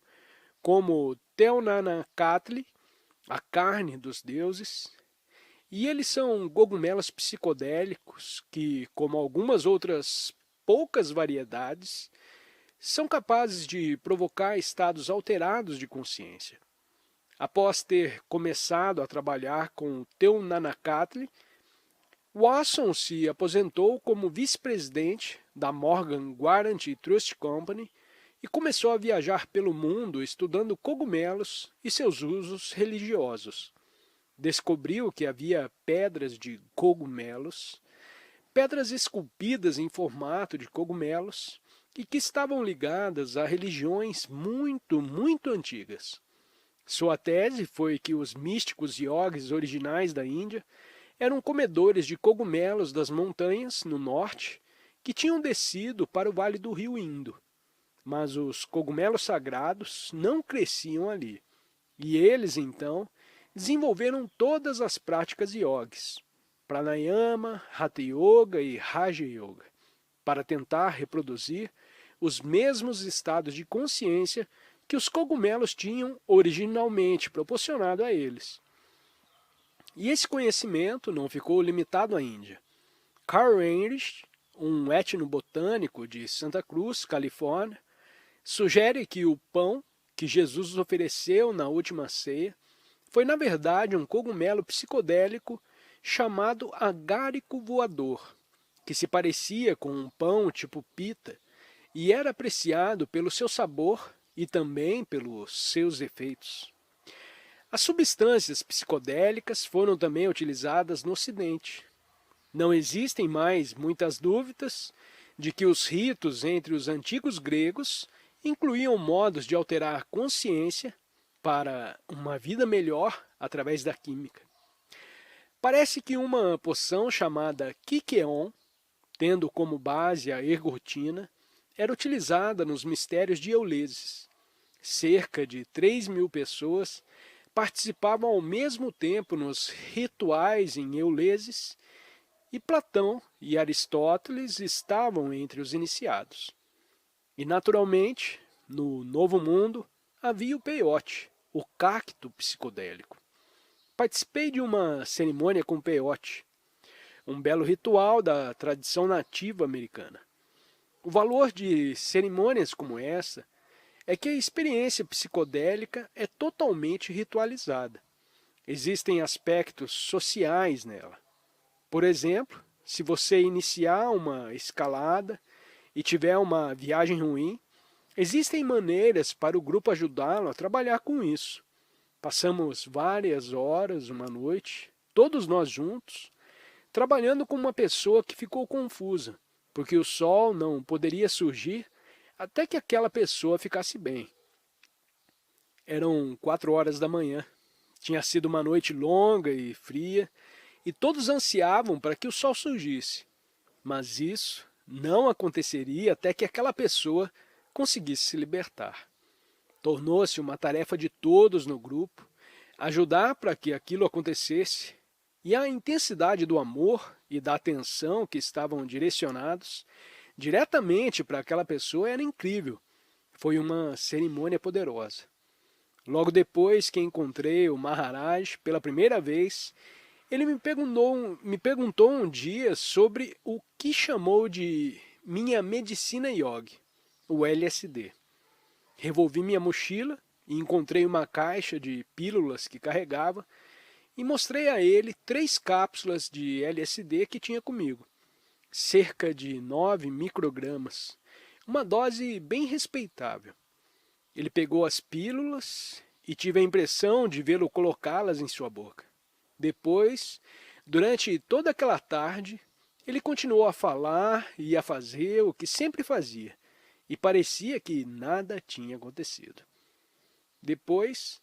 como Teonanacatli, a carne dos deuses, e eles são cogumelos psicodélicos que, como algumas outras poucas variedades, são capazes de provocar estados alterados de consciência. Após ter começado a trabalhar com o Teonanacatli, Wasson se aposentou como vice-presidente da Morgan Guaranty Trust Company e começou a viajar pelo mundo estudando cogumelos e seus usos religiosos. Descobriu que havia pedras de cogumelos, pedras esculpidas em formato de cogumelos e que estavam ligadas a religiões muito antigas. Sua tese foi que os místicos yogis originais da Índia eram comedores de cogumelos das montanhas no norte que tinham descido para o vale do rio Indo. Mas os cogumelos sagrados não cresciam ali. E eles, então, desenvolveram todas as práticas yogis, pranayama, hatha yoga e raja yoga, para tentar reproduzir os mesmos estados de consciência que os cogumelos tinham originalmente proporcionado a eles. E esse conhecimento não ficou limitado à Índia. Carl Heinrich, um etnobotânico de Santa Cruz, Califórnia, sugere que o pão que Jesus ofereceu na última ceia foi, na verdade, um cogumelo psicodélico chamado agárico voador, que se parecia com um pão tipo pita e era apreciado pelo seu sabor e também pelos seus efeitos. As substâncias psicodélicas foram também utilizadas no Ocidente. Não existem mais muitas dúvidas de que os ritos entre os antigos gregos incluíam modos de alterar a consciência para uma vida melhor através da química. Parece que uma poção chamada Kikeon, tendo como base a ergotina, era utilizada nos mistérios de Euleses. Cerca de 3.000 pessoas participavam ao mesmo tempo nos rituais em Euleses, e Platão e Aristóteles estavam entre os iniciados. E, naturalmente, no Novo Mundo, havia o peiote, o cacto psicodélico. Participei de uma cerimônia com peiote, um belo ritual da tradição nativa americana. O valor de cerimônias como essa é que a experiência psicodélica é totalmente ritualizada. Existem aspectos sociais nela. Por exemplo, se você iniciar uma escalada e tiver uma viagem ruim, existem maneiras para o grupo ajudá-lo a trabalhar com isso. Passamos várias horas, uma noite, todos nós juntos, trabalhando com uma pessoa que ficou confusa, porque o sol não poderia surgir até que aquela pessoa ficasse bem. Eram 4 horas da manhã. Tinha sido uma noite longa e fria, e todos ansiavam para que o sol surgisse. Mas isso não aconteceria até que aquela pessoa conseguisse se libertar. Tornou-se uma tarefa de todos no grupo ajudar para que aquilo acontecesse, e a intensidade do amor e da atenção que estavam direcionados diretamente para aquela pessoa era incrível. Foi uma cerimônia poderosa. Logo depois que encontrei o Maharaj pela primeira vez, ele me perguntou um dia sobre o que chamou de minha medicina yogi, o LSD. Revolvi minha mochila e encontrei uma caixa de pílulas que carregava e mostrei a ele 3 cápsulas de LSD que tinha comigo, cerca de 9 microgramas, uma dose bem respeitável. Ele pegou as pílulas e tive a impressão de vê-lo colocá-las em sua boca. Depois, durante toda aquela tarde, ele continuou a falar e a fazer o que sempre fazia, e parecia que nada tinha acontecido. Depois,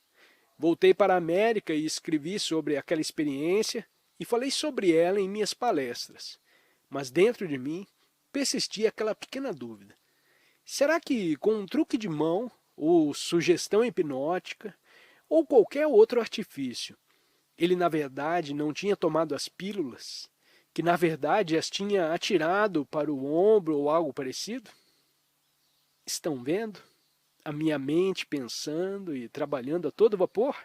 voltei para a América e escrevi sobre aquela experiência e falei sobre ela em minhas palestras. Mas dentro de mim persistia aquela pequena dúvida. Será que com um truque de mão, ou sugestão hipnótica, ou qualquer outro artifício, ele na verdade não tinha tomado as pílulas, que na verdade as tinha atirado para o ombro ou algo parecido? Estão vendo? A minha mente pensando e trabalhando a todo vapor?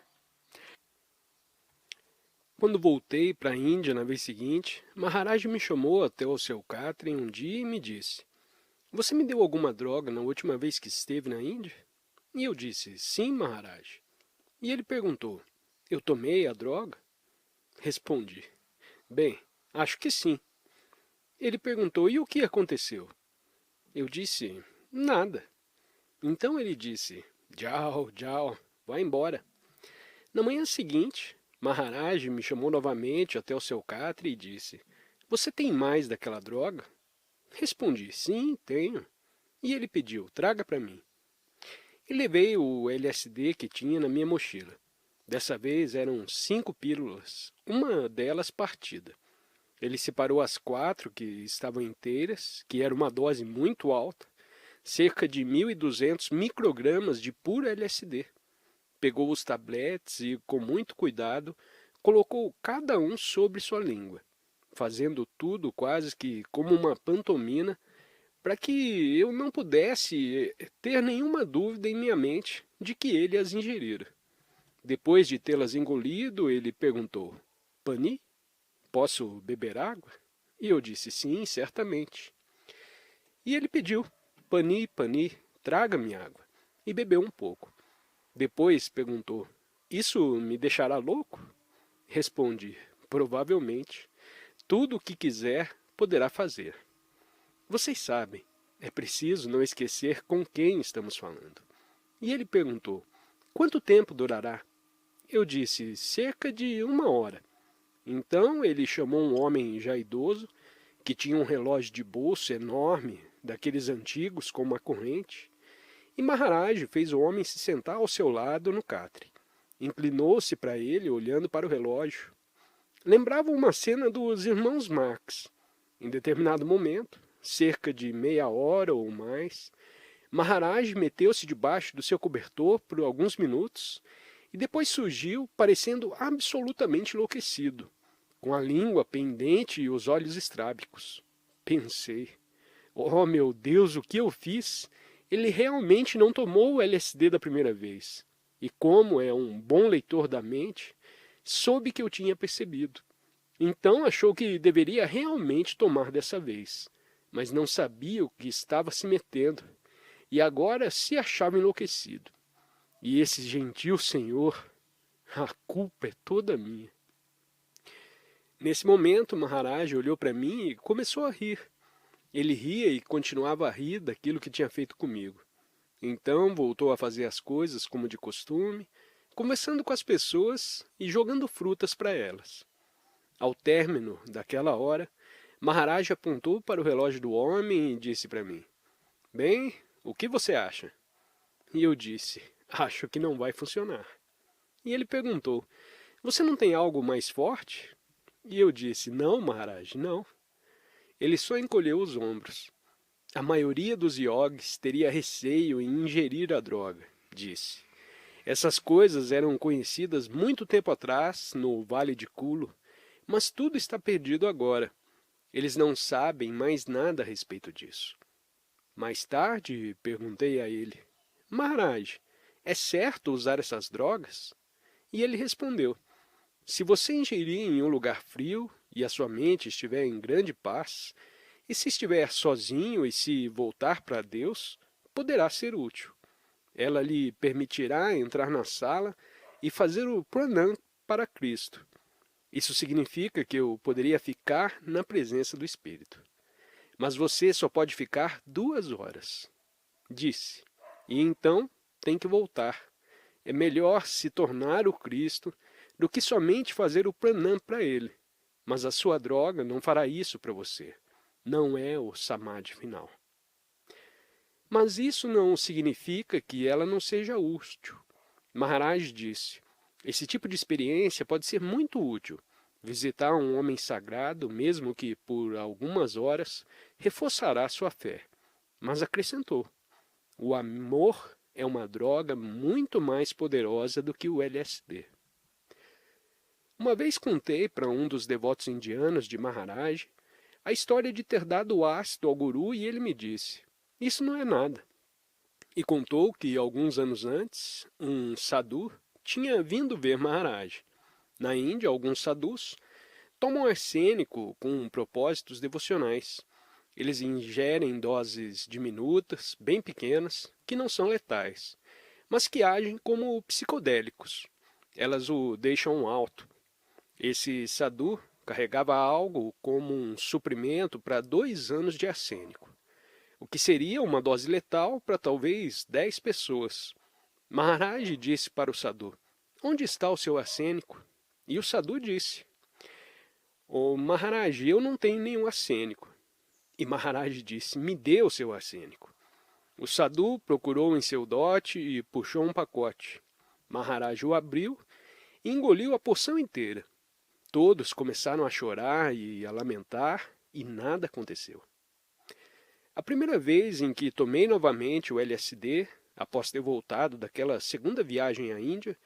Quando voltei para a Índia na vez seguinte, Maharaj me chamou até o seu catre um dia e me disse: "Você me deu alguma droga na última vez que esteve na Índia?" E eu disse: "Sim, Maharaj." E ele perguntou: "Eu tomei a droga?" Respondi: "Bem, acho que sim." Ele perguntou: "E o que aconteceu?" Eu disse: "Nada." Então ele disse: "Tchau, tchau, vá embora." Na manhã seguinte, Maharaj me chamou novamente até o seu catre e disse: "Você tem mais daquela droga?" Respondi: "Sim, tenho." E ele pediu: "Traga para mim." E levei o LSD que tinha na minha mochila. Dessa vez eram 5 pílulas, uma delas partida. Ele separou as 4 que estavam inteiras, que era uma dose muito alta, cerca de 1.200 microgramas de puro LSD. Pegou os tabletes e, com muito cuidado, colocou cada um sobre sua língua, fazendo tudo quase que como uma pantomima, para que eu não pudesse ter nenhuma dúvida em minha mente de que ele as ingerira. Depois de tê-las engolido, ele perguntou: "Pani, posso beber água?" E eu disse: "Sim, certamente." E ele pediu: "Pani, Pani, traga-me água." E bebeu um pouco. Depois perguntou: "Isso me deixará louco?" Respondi: "Provavelmente. Tudo o que quiser poderá fazer." Vocês sabem, é preciso não esquecer com quem estamos falando. E ele perguntou: "Quanto tempo durará?" Eu disse: "Cerca de 1 hora." Então ele chamou um homem já idoso, que tinha um relógio de bolso enorme, daqueles antigos com uma corrente, e Maharaj fez o homem se sentar ao seu lado no catre. Inclinou-se para ele, olhando para o relógio. Lembrava uma cena dos irmãos Marx. Em determinado momento, cerca de meia hora ou mais, Maharaj meteu-se debaixo do seu cobertor por alguns minutos e depois surgiu parecendo absolutamente enlouquecido, com a língua pendente e os olhos estrábicos. Pensei: "Oh, meu Deus, o que eu fiz?" Ele realmente não tomou o LSD da primeira vez. E como é um bom leitor da mente, soube que eu tinha percebido. Então achou que deveria realmente tomar dessa vez, mas não sabia o que estava se metendo, e agora se achava enlouquecido. E esse gentil senhor, a culpa é toda minha. Nesse momento, Maharaj olhou para mim e começou a rir. Ele ria e continuava a rir daquilo que tinha feito comigo. Então voltou a fazer as coisas como de costume, conversando com as pessoas e jogando frutas para elas. Ao término daquela hora, Maharaj apontou para o relógio do homem e disse para mim: Bem, o que você acha? E eu disse: Acho que não vai funcionar. E ele perguntou: Você não tem algo mais forte? E eu disse: Não, Maharaj, não. Ele só encolheu os ombros. A maioria dos yogis teria receio em ingerir a droga, disse. Essas coisas eram conhecidas muito tempo atrás, no Vale de Kulo, mas tudo está perdido agora. Eles não sabem mais nada a respeito disso. Mais tarde, perguntei a ele: Maharaj, é certo usar essas drogas? E ele respondeu: Se você ingerir em um lugar frio e a sua mente estiver em grande paz, e se estiver sozinho e se voltar para Deus, poderá ser útil. Ela lhe permitirá entrar na sala e fazer o pranam para Cristo. Isso significa que eu poderia ficar na presença do Espírito. Mas você só pode ficar 2 horas. Disse. E então tem que voltar. É melhor se tornar o Cristo do que somente fazer o pranam para ele. Mas a sua droga não fará isso para você. Não é o samadhi final. Mas isso não significa que ela não seja útil. Maharaj disse: esse tipo de experiência pode ser muito útil. Visitar um homem sagrado, mesmo que por algumas horas, reforçará sua fé. Mas acrescentou: o amor é uma droga muito mais poderosa do que o LSD. Uma vez contei para um dos devotos indianos de Maharaj a história de ter dado ácido ao guru e ele me disse: isso não é nada. E contou que, alguns anos antes, um sadhu tinha vindo ver Maharaj. Na Índia, alguns sadhus tomam arsênico com propósitos devocionais. Eles ingerem doses diminutas, bem pequenas, que não são letais, mas que agem como psicodélicos. Elas o deixam alto. Esse sadhu carregava algo como um suprimento para 2 anos de arsênico, o que seria uma dose letal para talvez 10 pessoas. Maharaj disse para o sadhu: onde está o seu arsênico? E o sadhu disse: Maharaj, eu não tenho nenhum arsênico. E Maharaj disse: me dê o seu arsênico. O sadhu procurou em seu dote e puxou um pacote. Maharaj o abriu e engoliu a porção inteira. Todos começaram a chorar e a lamentar, e nada aconteceu. A primeira vez em que tomei novamente o LSD, após ter voltado daquela segunda viagem à Índia,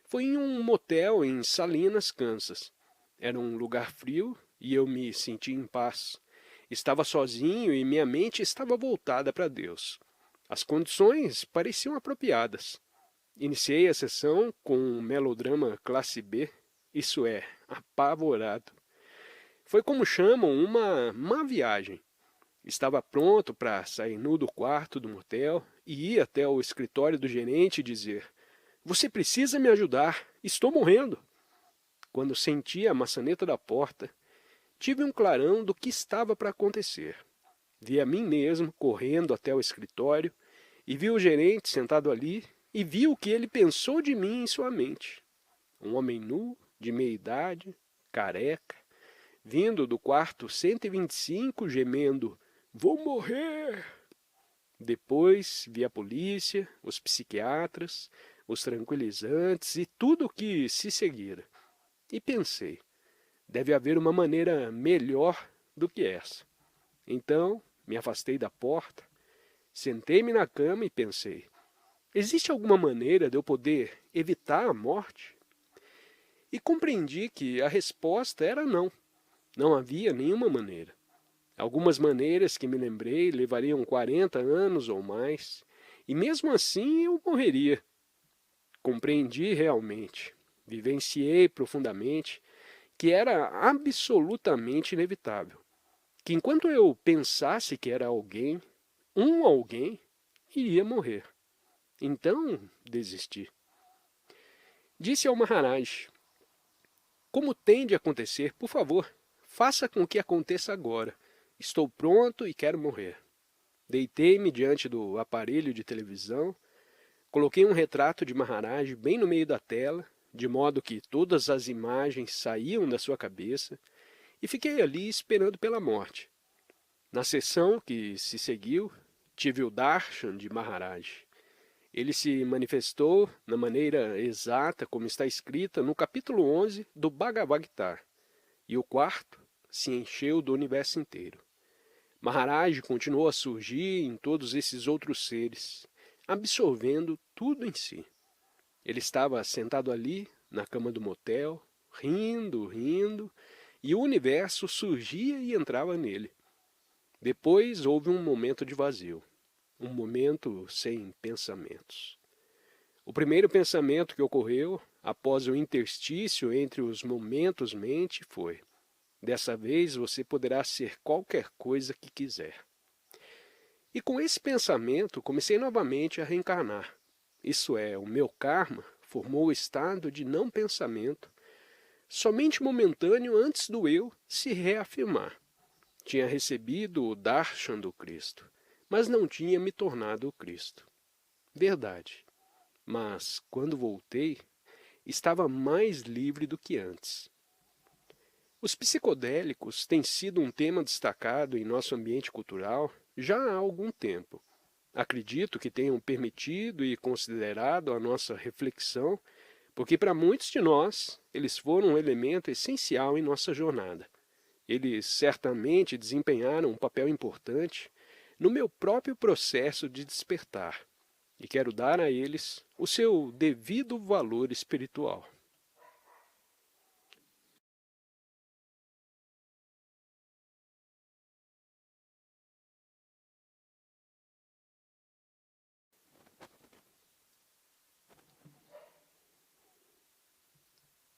foi em um motel em Salinas, Kansas. Era um lugar frio e eu me senti em paz. Estava sozinho e minha mente estava voltada para Deus. As condições pareciam apropriadas. Iniciei a sessão com um melodrama classe B, isso é, apavorado. Foi como chamam uma má viagem. Estava pronto para sair nu do quarto do motel e ir até o escritório do gerente e dizer: você precisa me ajudar, estou morrendo. Quando senti a maçaneta da porta, tive um clarão do que estava para acontecer. Vi a mim mesmo correndo até o escritório e vi o gerente sentado ali e vi o que ele pensou de mim em sua mente. Um homem nu, de meia idade, careca, vindo do quarto 125, gemendo: vou morrer! Depois vi a polícia, os psiquiatras, os tranquilizantes e tudo o que se seguira. E pensei: deve haver uma maneira melhor do que essa. Então, me afastei da porta, sentei-me na cama e pensei: existe alguma maneira de eu poder evitar a morte? E compreendi que a resposta era não. Não havia nenhuma maneira. Algumas maneiras que me lembrei levariam 40 anos ou mais, e mesmo assim eu morreria. Compreendi realmente, vivenciei profundamente que era absolutamente inevitável. Que enquanto eu pensasse que era alguém, um alguém, iria morrer. Então desisti. Disse ao Maharaj: como tem de acontecer, por favor, faça com que aconteça agora. Estou pronto e quero morrer. Deitei-me diante do aparelho de televisão, Coloquei um retrato de Maharaj bem no meio da tela, de modo que todas as imagens saíam da sua cabeça, e fiquei ali esperando pela morte. Na sessão que se seguiu, tive o darshan de Maharaj. Ele se manifestou na maneira exata como está escrita no capítulo 11 do Bhagavad Gita, e o quarto se encheu do universo inteiro. Maharaj continuou a surgir em todos esses outros seres, absorvendo tudo em si. Ele estava sentado ali, na cama do motel, rindo, e o universo surgia e entrava nele. Depois houve um momento de vazio, um momento sem pensamentos. O primeiro pensamento que ocorreu, após o interstício entre os momentos mente, foi: dessa vez você poderá ser qualquer coisa que quiser. E com esse pensamento comecei novamente a reencarnar. Isso é, o meu karma formou o estado de não pensamento, somente momentâneo antes do eu se reafirmar. Tinha recebido o darshan do Cristo, mas não tinha me tornado o Cristo. Verdade. Mas, quando voltei, estava mais livre do que antes. Os psicodélicos têm sido um tema destacado em nosso ambiente cultural já há algum tempo. Acredito que tenham permitido e considerado a nossa reflexão, porque para muitos de nós, eles foram um elemento essencial em nossa jornada. Eles certamente desempenharam um papel importante no meu próprio processo de despertar, e quero dar a eles o seu devido valor espiritual.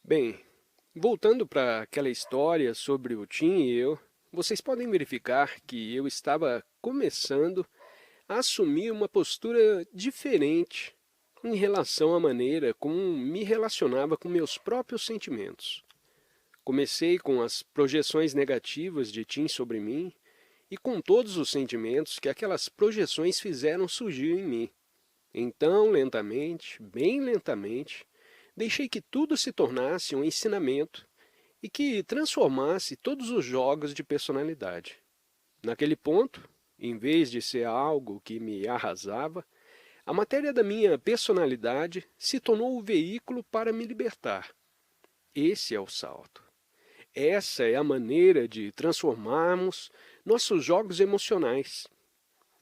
Bem, voltando para aquela história sobre o Tim e eu, vocês podem verificar que eu estava começando a assumir uma postura diferente em relação à maneira como me relacionava com meus próprios sentimentos. Comecei com as projeções negativas de Tim sobre mim e com todos os sentimentos que aquelas projeções fizeram surgir em mim. Então, lentamente, bem lentamente, deixei que tudo se tornasse um ensinamento e que transformasse todos os jogos de personalidade. Naquele ponto, em vez de ser algo que me arrasava, a matéria da minha personalidade se tornou o veículo para me libertar. Esse é o salto. Essa é a maneira de transformarmos nossos jogos emocionais.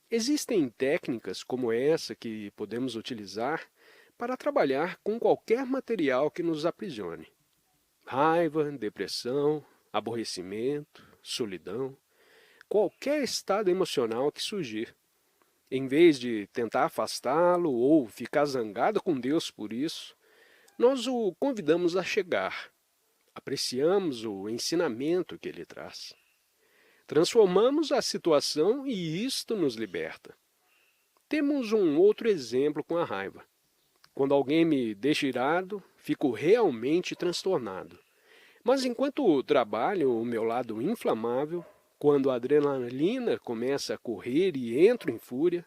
Existem técnicas como essa que podemos utilizar para trabalhar com qualquer material que nos aprisione. Raiva, depressão, aborrecimento, solidão, qualquer estado emocional que surgir. Em vez de tentar afastá-lo ou ficar zangado com Deus por isso, nós o convidamos a chegar. Apreciamos o ensinamento que ele traz. Transformamos a situação e isto nos liberta. Temos um outro exemplo com a raiva. Quando alguém me deixa irado, fico realmente transtornado. Mas enquanto trabalho o meu lado inflamável, quando a adrenalina começa a correr e entro em fúria,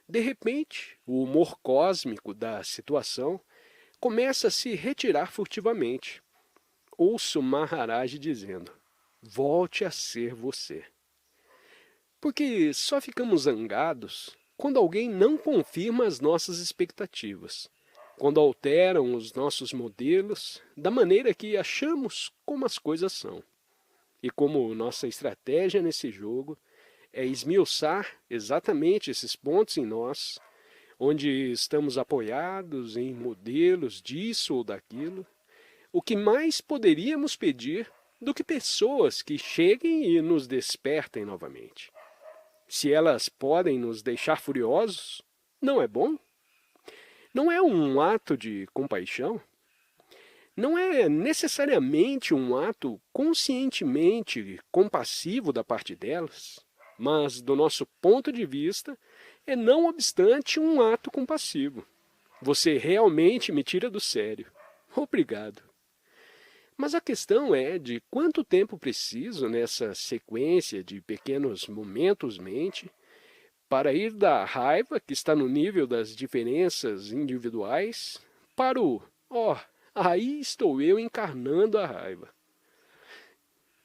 de repente, o humor cósmico da situação começa a se retirar furtivamente. Ouço Maharaj dizendo: volte a ser você. Porque só ficamos zangados quando alguém não confirma as nossas expectativas, quando alteram os nossos modelos da maneira que achamos como as coisas são. E como nossa estratégia nesse jogo é esmiuçar exatamente esses pontos em nós, onde estamos apoiados em modelos disso ou daquilo, o que mais poderíamos pedir do que pessoas que cheguem e nos despertem novamente? Se elas podem nos deixar furiosos, não é bom? Não é um ato de compaixão? Não é necessariamente um ato conscientemente compassivo da parte delas, mas, do nosso ponto de vista, é não obstante um ato compassivo. Você realmente me tira do sério. Obrigado. Mas a questão é de quanto tempo preciso nessa sequência de pequenos momentos mente para ir da raiva, que está no nível das diferenças individuais, para o, ó, aí estou eu encarnando a raiva,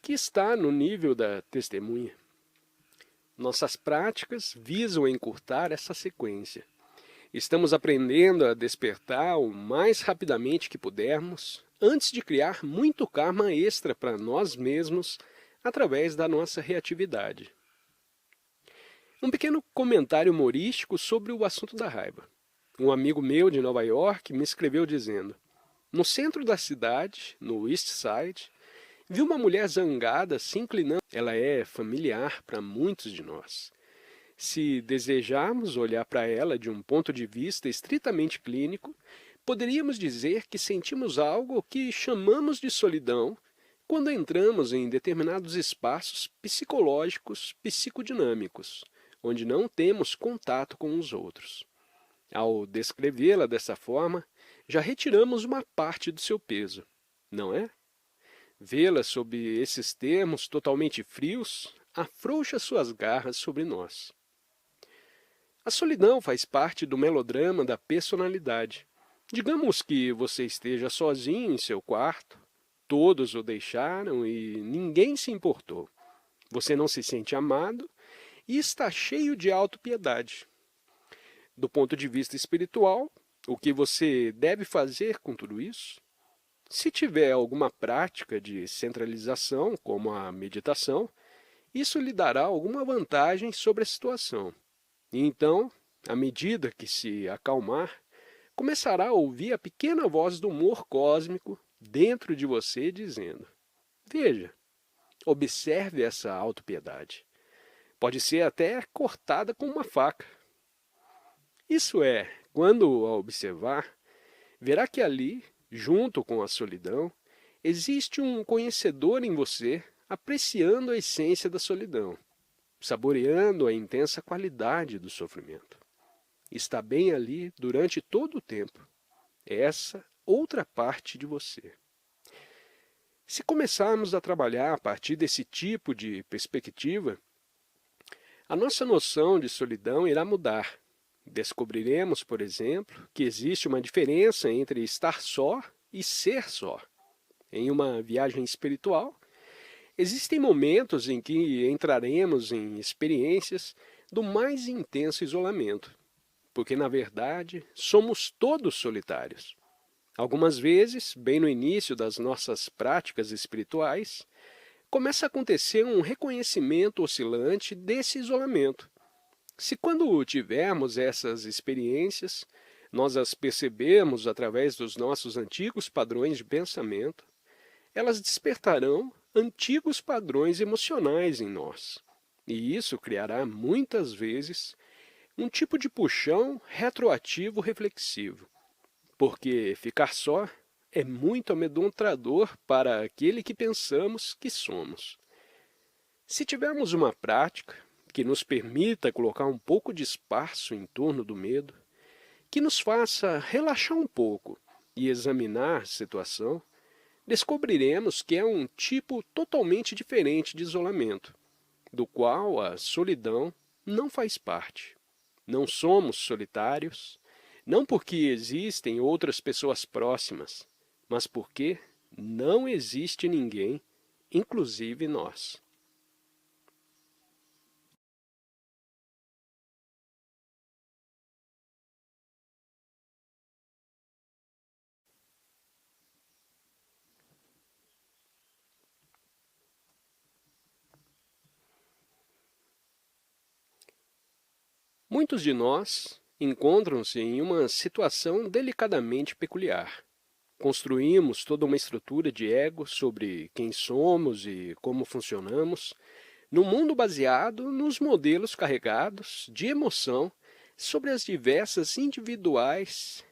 que está no nível da testemunha. Nossas práticas visam encurtar essa sequência. Estamos aprendendo a despertar o mais rapidamente que pudermos, antes de criar muito karma extra para nós mesmos através da nossa reatividade. Um pequeno comentário humorístico sobre o assunto da raiva. Um amigo meu de Nova York me escreveu dizendo: no centro da cidade, no East Side, vi uma mulher zangada se inclinando. Ela é familiar para muitos de nós. Se desejarmos olhar para ela de um ponto de vista estritamente clínico, poderíamos dizer que sentimos algo que chamamos de solidão quando entramos em determinados espaços psicológicos psicodinâmicos, onde não temos contato com os outros. Ao descrevê-la dessa forma, já retiramos uma parte do seu peso, não é? Vê-la sob esses termos totalmente frios afrouxa suas garras sobre nós. A solidão faz parte do melodrama da personalidade. Digamos que você esteja sozinho em seu quarto, todos o deixaram e ninguém se importou. Você não se sente amado e está cheio de autopiedade. Do ponto de vista espiritual, o que você deve fazer com tudo isso? Se tiver alguma prática de centralização, como a meditação, isso lhe dará alguma vantagem sobre a situação. E então, à medida que se acalmar, começará a ouvir a pequena voz do humor cósmico dentro de você dizendo: veja, observe essa autopiedade. Pode ser até cortada com uma faca. Isso é, quando a observar, verá que ali, junto com a solidão, existe um conhecedor em você apreciando a essência da solidão, saboreando a intensa qualidade do sofrimento. Está bem ali durante todo o tempo. Essa outra parte de você. Se começarmos a trabalhar a partir desse tipo de perspectiva, a nossa noção de solidão irá mudar. Descobriremos, por exemplo, que existe uma diferença entre estar só e ser só. Em uma viagem espiritual, existem momentos em que entraremos em experiências do mais intenso isolamento, porque, na verdade, somos todos solitários. Algumas vezes, bem no início das nossas práticas espirituais, começa a acontecer um reconhecimento oscilante desse isolamento. Se quando tivermos essas experiências, nós as percebemos através dos nossos antigos padrões de pensamento, elas despertarão antigos padrões emocionais em nós. E isso criará, muitas vezes, um tipo de puxão retroativo reflexivo, porque ficar só é muito amedrontador para aquele que pensamos que somos. Se tivermos uma prática que nos permita colocar um pouco de espaço em torno do medo, que nos faça relaxar um pouco e examinar a situação, descobriremos que é um tipo totalmente diferente de isolamento, do qual a solidão não faz parte. Não somos solitários, não porque existem outras pessoas próximas, mas porque não existe ninguém, inclusive nós. Muitos de nós encontram-se em uma situação delicadamente peculiar. Construímos toda uma estrutura de ego sobre quem somos e como funcionamos, num mundo baseado nos modelos carregados de emoção sobre as diversas individuais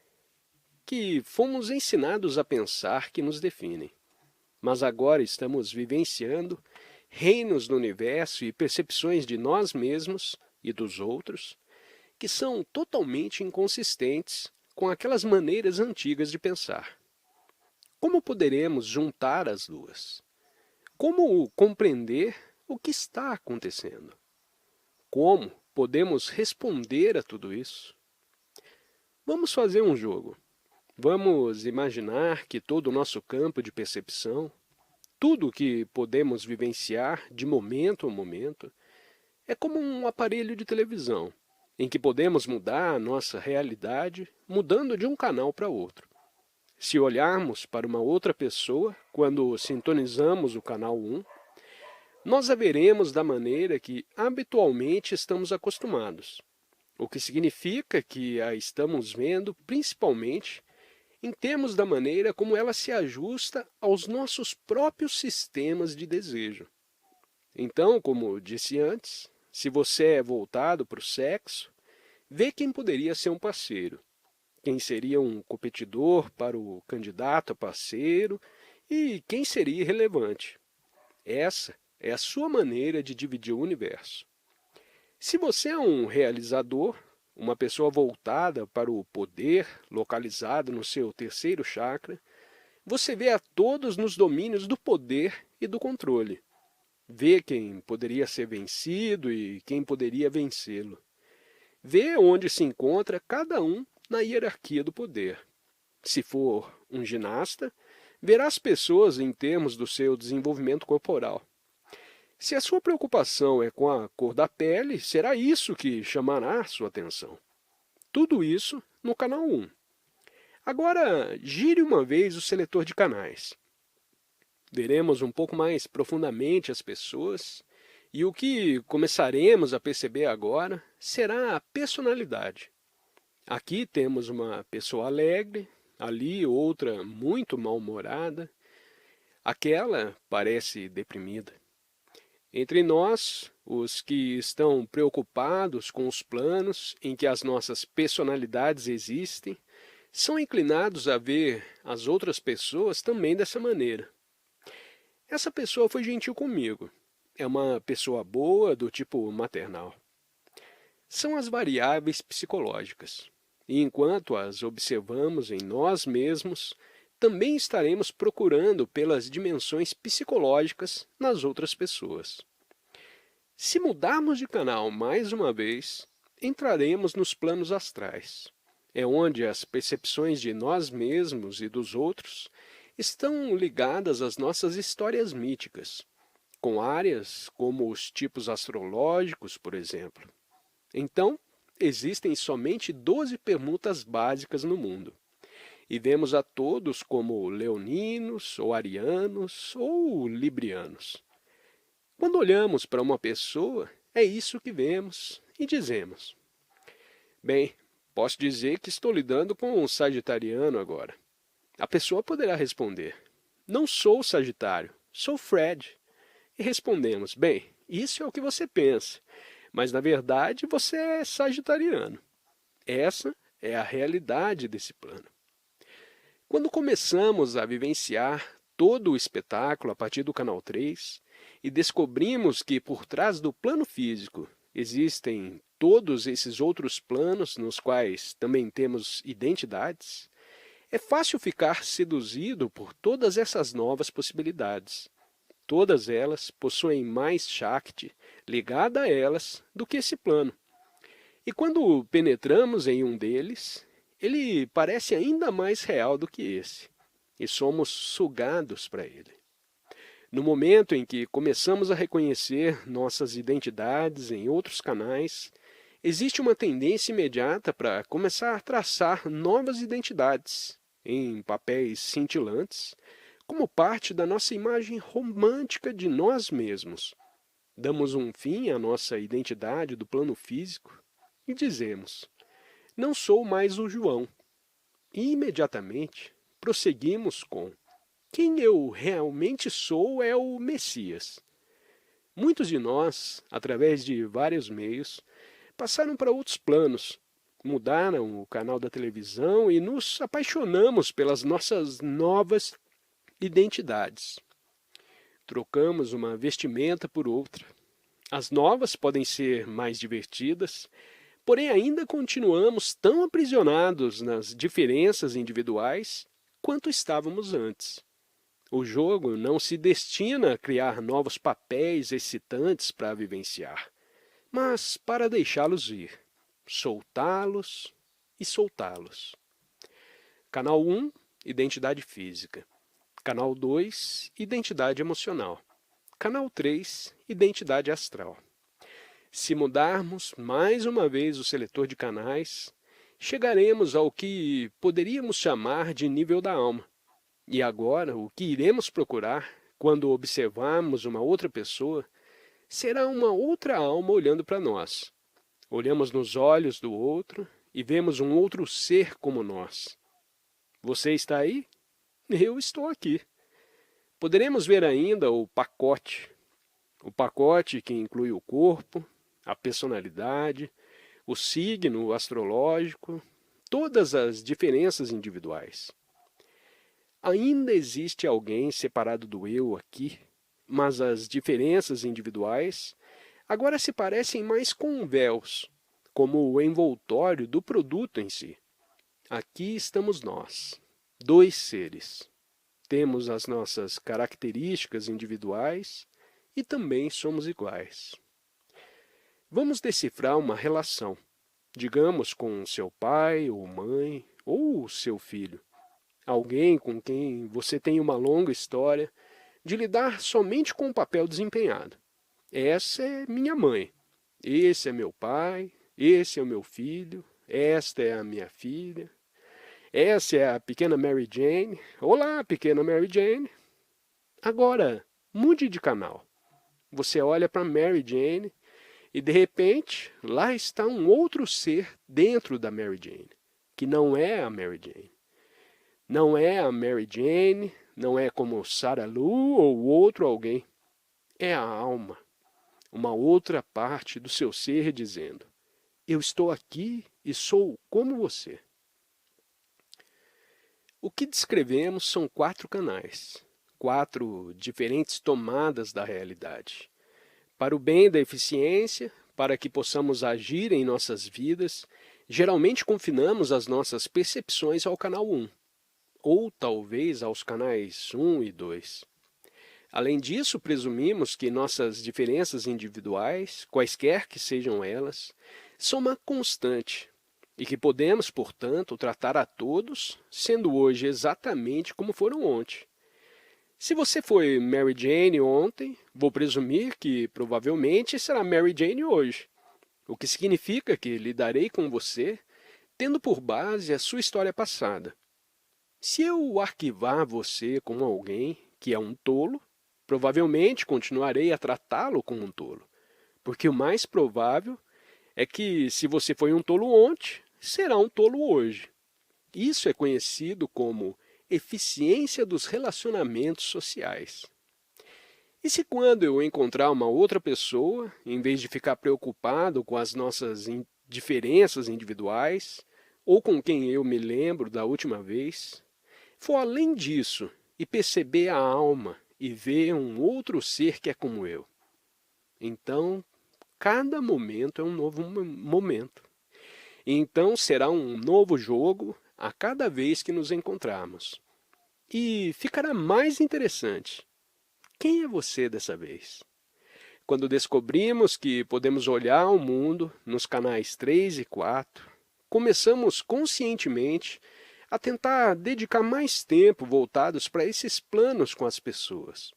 que fomos ensinados a pensar que nos definem. Mas agora estamos vivenciando reinos do universo e percepções de nós mesmos e dos outros que são totalmente inconsistentes com aquelas maneiras antigas de pensar. Como poderemos juntar as duas? Como compreender o que está acontecendo? Como podemos responder a tudo isso? Vamos fazer um jogo. Vamos imaginar que todo o nosso campo de percepção, tudo o que podemos vivenciar de momento a momento, é como um aparelho de televisão, em que podemos mudar a nossa realidade mudando de um canal para outro. Se olharmos para uma outra pessoa, quando sintonizamos o canal 1, nós a veremos da maneira que habitualmente estamos acostumados, o que significa que a estamos vendo principalmente em termos da maneira como ela se ajusta aos nossos próprios sistemas de desejo. Então, como disse antes, se você é voltado para o sexo, vê quem poderia ser um parceiro, quem seria um competidor para o candidato a parceiro e quem seria irrelevante. Essa é a sua maneira de dividir o universo. Se você é um realizador, uma pessoa voltada para o poder, localizado no seu terceiro chakra, você vê a todos nos domínios do poder e do controle. Vê quem poderia ser vencido e quem poderia vencê-lo. Vê onde se encontra cada um na hierarquia do poder. Se for um ginasta, verá as pessoas em termos do seu desenvolvimento corporal. Se a sua preocupação é com a cor da pele, será isso que chamará sua atenção. Tudo isso no canal 1. Agora, gire uma vez o seletor de canais. Veremos um pouco mais profundamente as pessoas e o que começaremos a perceber agora será a personalidade. Aqui temos uma pessoa alegre, ali outra muito mal-humorada, aquela parece deprimida. Entre nós, os que estão preocupados com os planos em que as nossas personalidades existem, são inclinados a ver as outras pessoas também dessa maneira. Essa pessoa foi gentil comigo. É uma pessoa boa do tipo maternal. São as variáveis psicológicas. E enquanto as observamos em nós mesmos, também estaremos procurando pelas dimensões psicológicas nas outras pessoas. Se mudarmos de canal mais uma vez, entraremos nos planos astrais. É onde as percepções de nós mesmos e dos outros estão ligadas às nossas histórias míticas, com áreas como os tipos astrológicos, por exemplo. Então, existem somente 12 permutas básicas no mundo. E vemos a todos como leoninos, ou arianos, ou librianos. Quando olhamos para uma pessoa, é isso que vemos e dizemos. Bem, posso dizer que estou lidando com um sagitariano agora. A pessoa poderá responder, não sou Sagitário, sou Fred. E respondemos, bem, isso é o que você pensa, mas na verdade você é sagitariano. Essa é a realidade desse plano. Quando começamos a vivenciar todo o espetáculo a partir do canal 3 e descobrimos que por trás do plano físico existem todos esses outros planos nos quais também temos identidades, é fácil ficar seduzido por todas essas novas possibilidades. Todas elas possuem mais Shakti ligada a elas do que esse plano. E quando penetramos em um deles, ele parece ainda mais real do que esse, e somos sugados para ele. No momento em que começamos a reconhecer nossas identidades em outros canais, existe uma tendência imediata para começar a traçar novas identidades, em papéis cintilantes, como parte da nossa imagem romântica de nós mesmos. Damos um fim à nossa identidade do plano físico e dizemos, não sou mais o João. E imediatamente prosseguimos com, quem eu realmente sou é o Messias. Muitos de nós, através de vários meios, passaram para outros planos, mudaram o canal da televisão e nos apaixonamos pelas nossas novas identidades. Trocamos uma vestimenta por outra. As novas podem ser mais divertidas, porém ainda continuamos tão aprisionados nas diferenças individuais quanto estávamos antes. O jogo não se destina a criar novos papéis excitantes para vivenciar, mas para deixá-los ir, soltá-los e soltá-los. Canal 1, identidade física. Canal 2, identidade emocional. Canal 3, identidade astral. Se mudarmos mais uma vez o seletor de canais, chegaremos ao que poderíamos chamar de nível da alma. E agora, o que iremos procurar, quando observarmos uma outra pessoa, será uma outra alma olhando para nós. Olhamos nos olhos do outro e vemos um outro ser como nós. Você está aí? Eu estou aqui. Poderemos ver ainda o pacote que inclui o corpo, a personalidade, o signo astrológico, todas as diferenças individuais. Ainda existe alguém separado do eu aqui, mas as diferenças individuais agora se parecem mais com véus, como o envoltório do produto em si. Aqui estamos nós, dois seres. Temos as nossas características individuais e também somos iguais. Vamos decifrar uma relação, digamos com seu pai ou mãe ou seu filho. Alguém com quem você tem uma longa história de lidar somente com o papel desempenhado. Essa é minha mãe, esse é meu pai, esse é o meu filho, esta é a minha filha, essa é a pequena Mary Jane. Olá, pequena Mary Jane. Agora, mude de canal. Você olha para Mary Jane e, de repente, lá está um outro ser dentro da Mary Jane, que não é a Mary Jane. Não é a Mary Jane, não é como Sarah Lou ou outro alguém. É a alma, uma outra parte do seu ser dizendo: eu estou aqui e sou como você. O que descrevemos são 4 canais, 4 diferentes tomadas da realidade. Para o bem da eficiência, para que possamos agir em nossas vidas, geralmente confinamos as nossas percepções ao canal 1, ou talvez aos canais 1 e 2. Além disso, presumimos que nossas diferenças individuais, quaisquer que sejam elas, são uma constante, e que podemos, portanto, tratar a todos, sendo hoje exatamente como foram ontem. Se você foi Mary Jane ontem, vou presumir que provavelmente será Mary Jane hoje, o que significa que lidarei com você tendo por base a sua história passada. Se eu arquivar você como alguém que é um tolo, provavelmente continuarei a tratá-lo como um tolo, porque o mais provável é que, se você foi um tolo ontem, será um tolo hoje. Isso é conhecido como eficiência dos relacionamentos sociais. E se quando eu encontrar uma outra pessoa, em vez de ficar preocupado com as nossas diferenças individuais, ou com quem eu me lembro da última vez, for além disso e perceber a alma e ver um outro ser que é como eu, então cada momento é um novo momento. Então será um novo jogo a cada vez que nos encontrarmos. E ficará mais interessante. Quem é você dessa vez? Quando descobrimos que podemos olhar o mundo nos canais 3 e 4, começamos conscientemente a tentar dedicar mais tempo voltados para esses planos com as pessoas.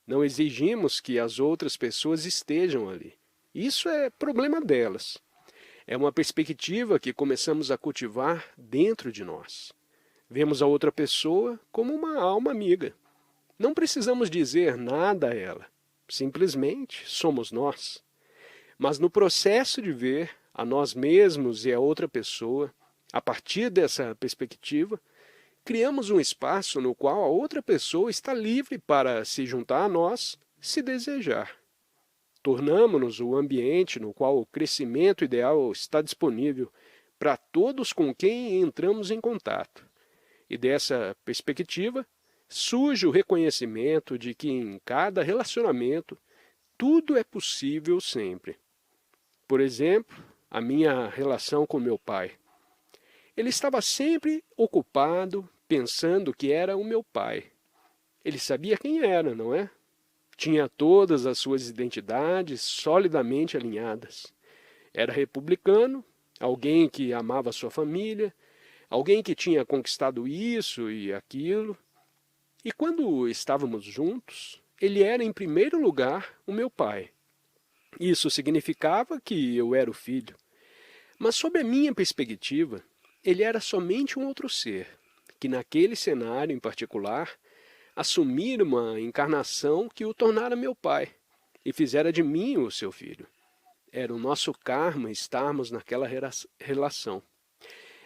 Não exigimos que as outras pessoas estejam ali. Isso é problema delas. É uma perspectiva que começamos a cultivar dentro de nós. Vemos a outra pessoa como uma alma amiga. Não precisamos dizer nada a ela. Simplesmente somos nós. Mas no processo de ver a nós mesmos e a outra pessoa, a partir dessa perspectiva, criamos um espaço no qual a outra pessoa está livre para se juntar a nós, se desejar. Tornamo-nos o ambiente no qual o crescimento ideal está disponível para todos com quem entramos em contato. E dessa perspectiva, surge o reconhecimento de que em cada relacionamento tudo é possível sempre. Por exemplo, a minha relação com meu pai. Ele estava sempre ocupado pensando que era o meu pai. Ele sabia quem era, não é? Tinha todas as suas identidades solidamente alinhadas. Era republicano, alguém que amava sua família, alguém que tinha conquistado isso e aquilo. E quando estávamos juntos, ele era em primeiro lugar o meu pai. Isso significava que eu era o filho. Mas sob a minha perspectiva, ele era somente um outro ser, que naquele cenário em particular, assumira uma encarnação que o tornara meu pai e fizera de mim o seu filho. Era o nosso karma estarmos naquela relação.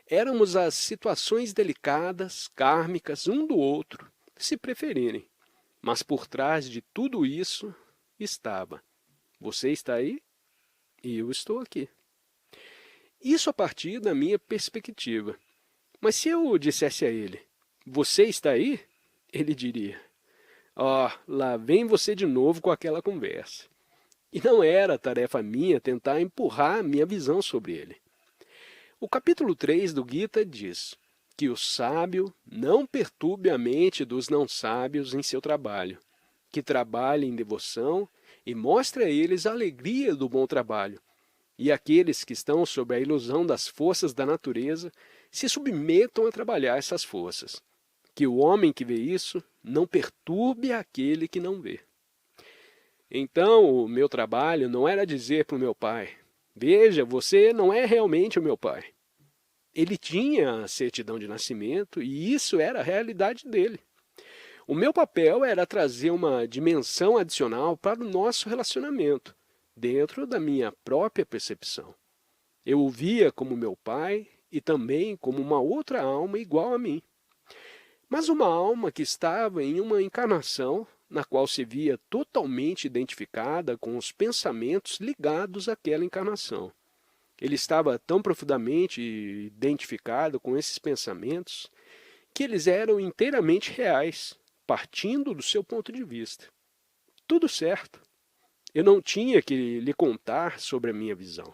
Éramos as situações delicadas, kármicas, um do outro, se preferirem. Mas por trás de tudo isso estava: você está aí e eu estou aqui. Isso a partir da minha perspectiva. Mas se eu dissesse a ele: você está aí? Ele diria: ó, lá vem você de novo com aquela conversa. E não era tarefa minha tentar empurrar a minha visão sobre ele. O capítulo 3 do Gita diz que o sábio não perturbe a mente dos não sábios em seu trabalho, que trabalhe em devoção e mostre a eles a alegria do bom trabalho. E aqueles que estão sob a ilusão das forças da natureza se submetam a trabalhar essas forças. Que o homem que vê isso não perturbe aquele que não vê. Então, o meu trabalho não era dizer para o meu pai: veja, você não é realmente o meu pai. Ele tinha a certidão de nascimento e isso era a realidade dele. O meu papel era trazer uma dimensão adicional para o nosso relacionamento, dentro da minha própria percepção. Eu o via como meu pai e também como uma outra alma igual a mim. Mas uma alma que estava em uma encarnação na qual se via totalmente identificada com os pensamentos ligados àquela encarnação. Ele estava tão profundamente identificado com esses pensamentos que eles eram inteiramente reais, partindo do seu ponto de vista. Tudo certo. Eu não tinha que lhe contar sobre a minha visão.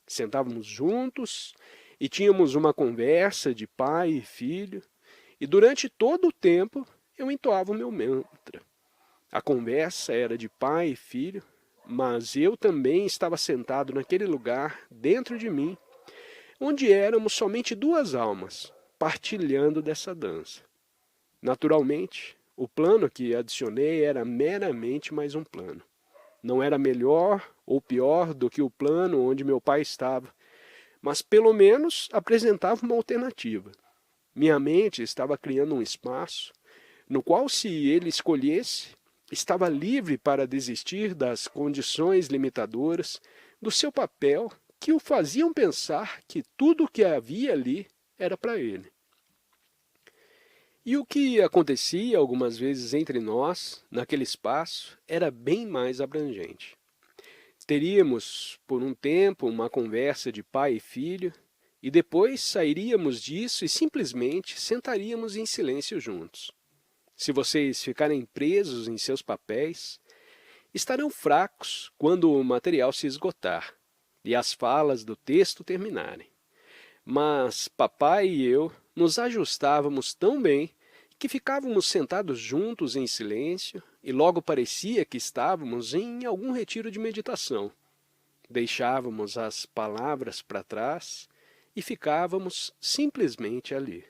Sentávamos juntos e tínhamos uma conversa de pai e filho, e durante todo o tempo eu entoava o meu mantra. A conversa era de pai e filho, mas eu também estava sentado naquele lugar dentro de mim, onde éramos somente duas almas, partilhando dessa dança. Naturalmente, o plano que adicionei era meramente mais um plano. Não era melhor ou pior do que o plano onde meu pai estava, mas pelo menos apresentava uma alternativa. Minha mente estava criando um espaço no qual, se ele escolhesse, estava livre para desistir das condições limitadoras do seu papel que o faziam pensar que tudo o que havia ali era para ele. E o que acontecia algumas vezes entre nós, naquele espaço, era bem mais abrangente. Teríamos, por um tempo, uma conversa de pai e filho, e depois sairíamos disso e simplesmente sentaríamos em silêncio juntos. Se vocês ficarem presos em seus papéis, estarão fracos quando o material se esgotar e as falas do texto terminarem. Mas papai e eu nos ajustávamos tão bem que ficávamos sentados juntos em silêncio e logo parecia que estávamos em algum retiro de meditação. Deixávamos as palavras para trás e ficávamos simplesmente ali.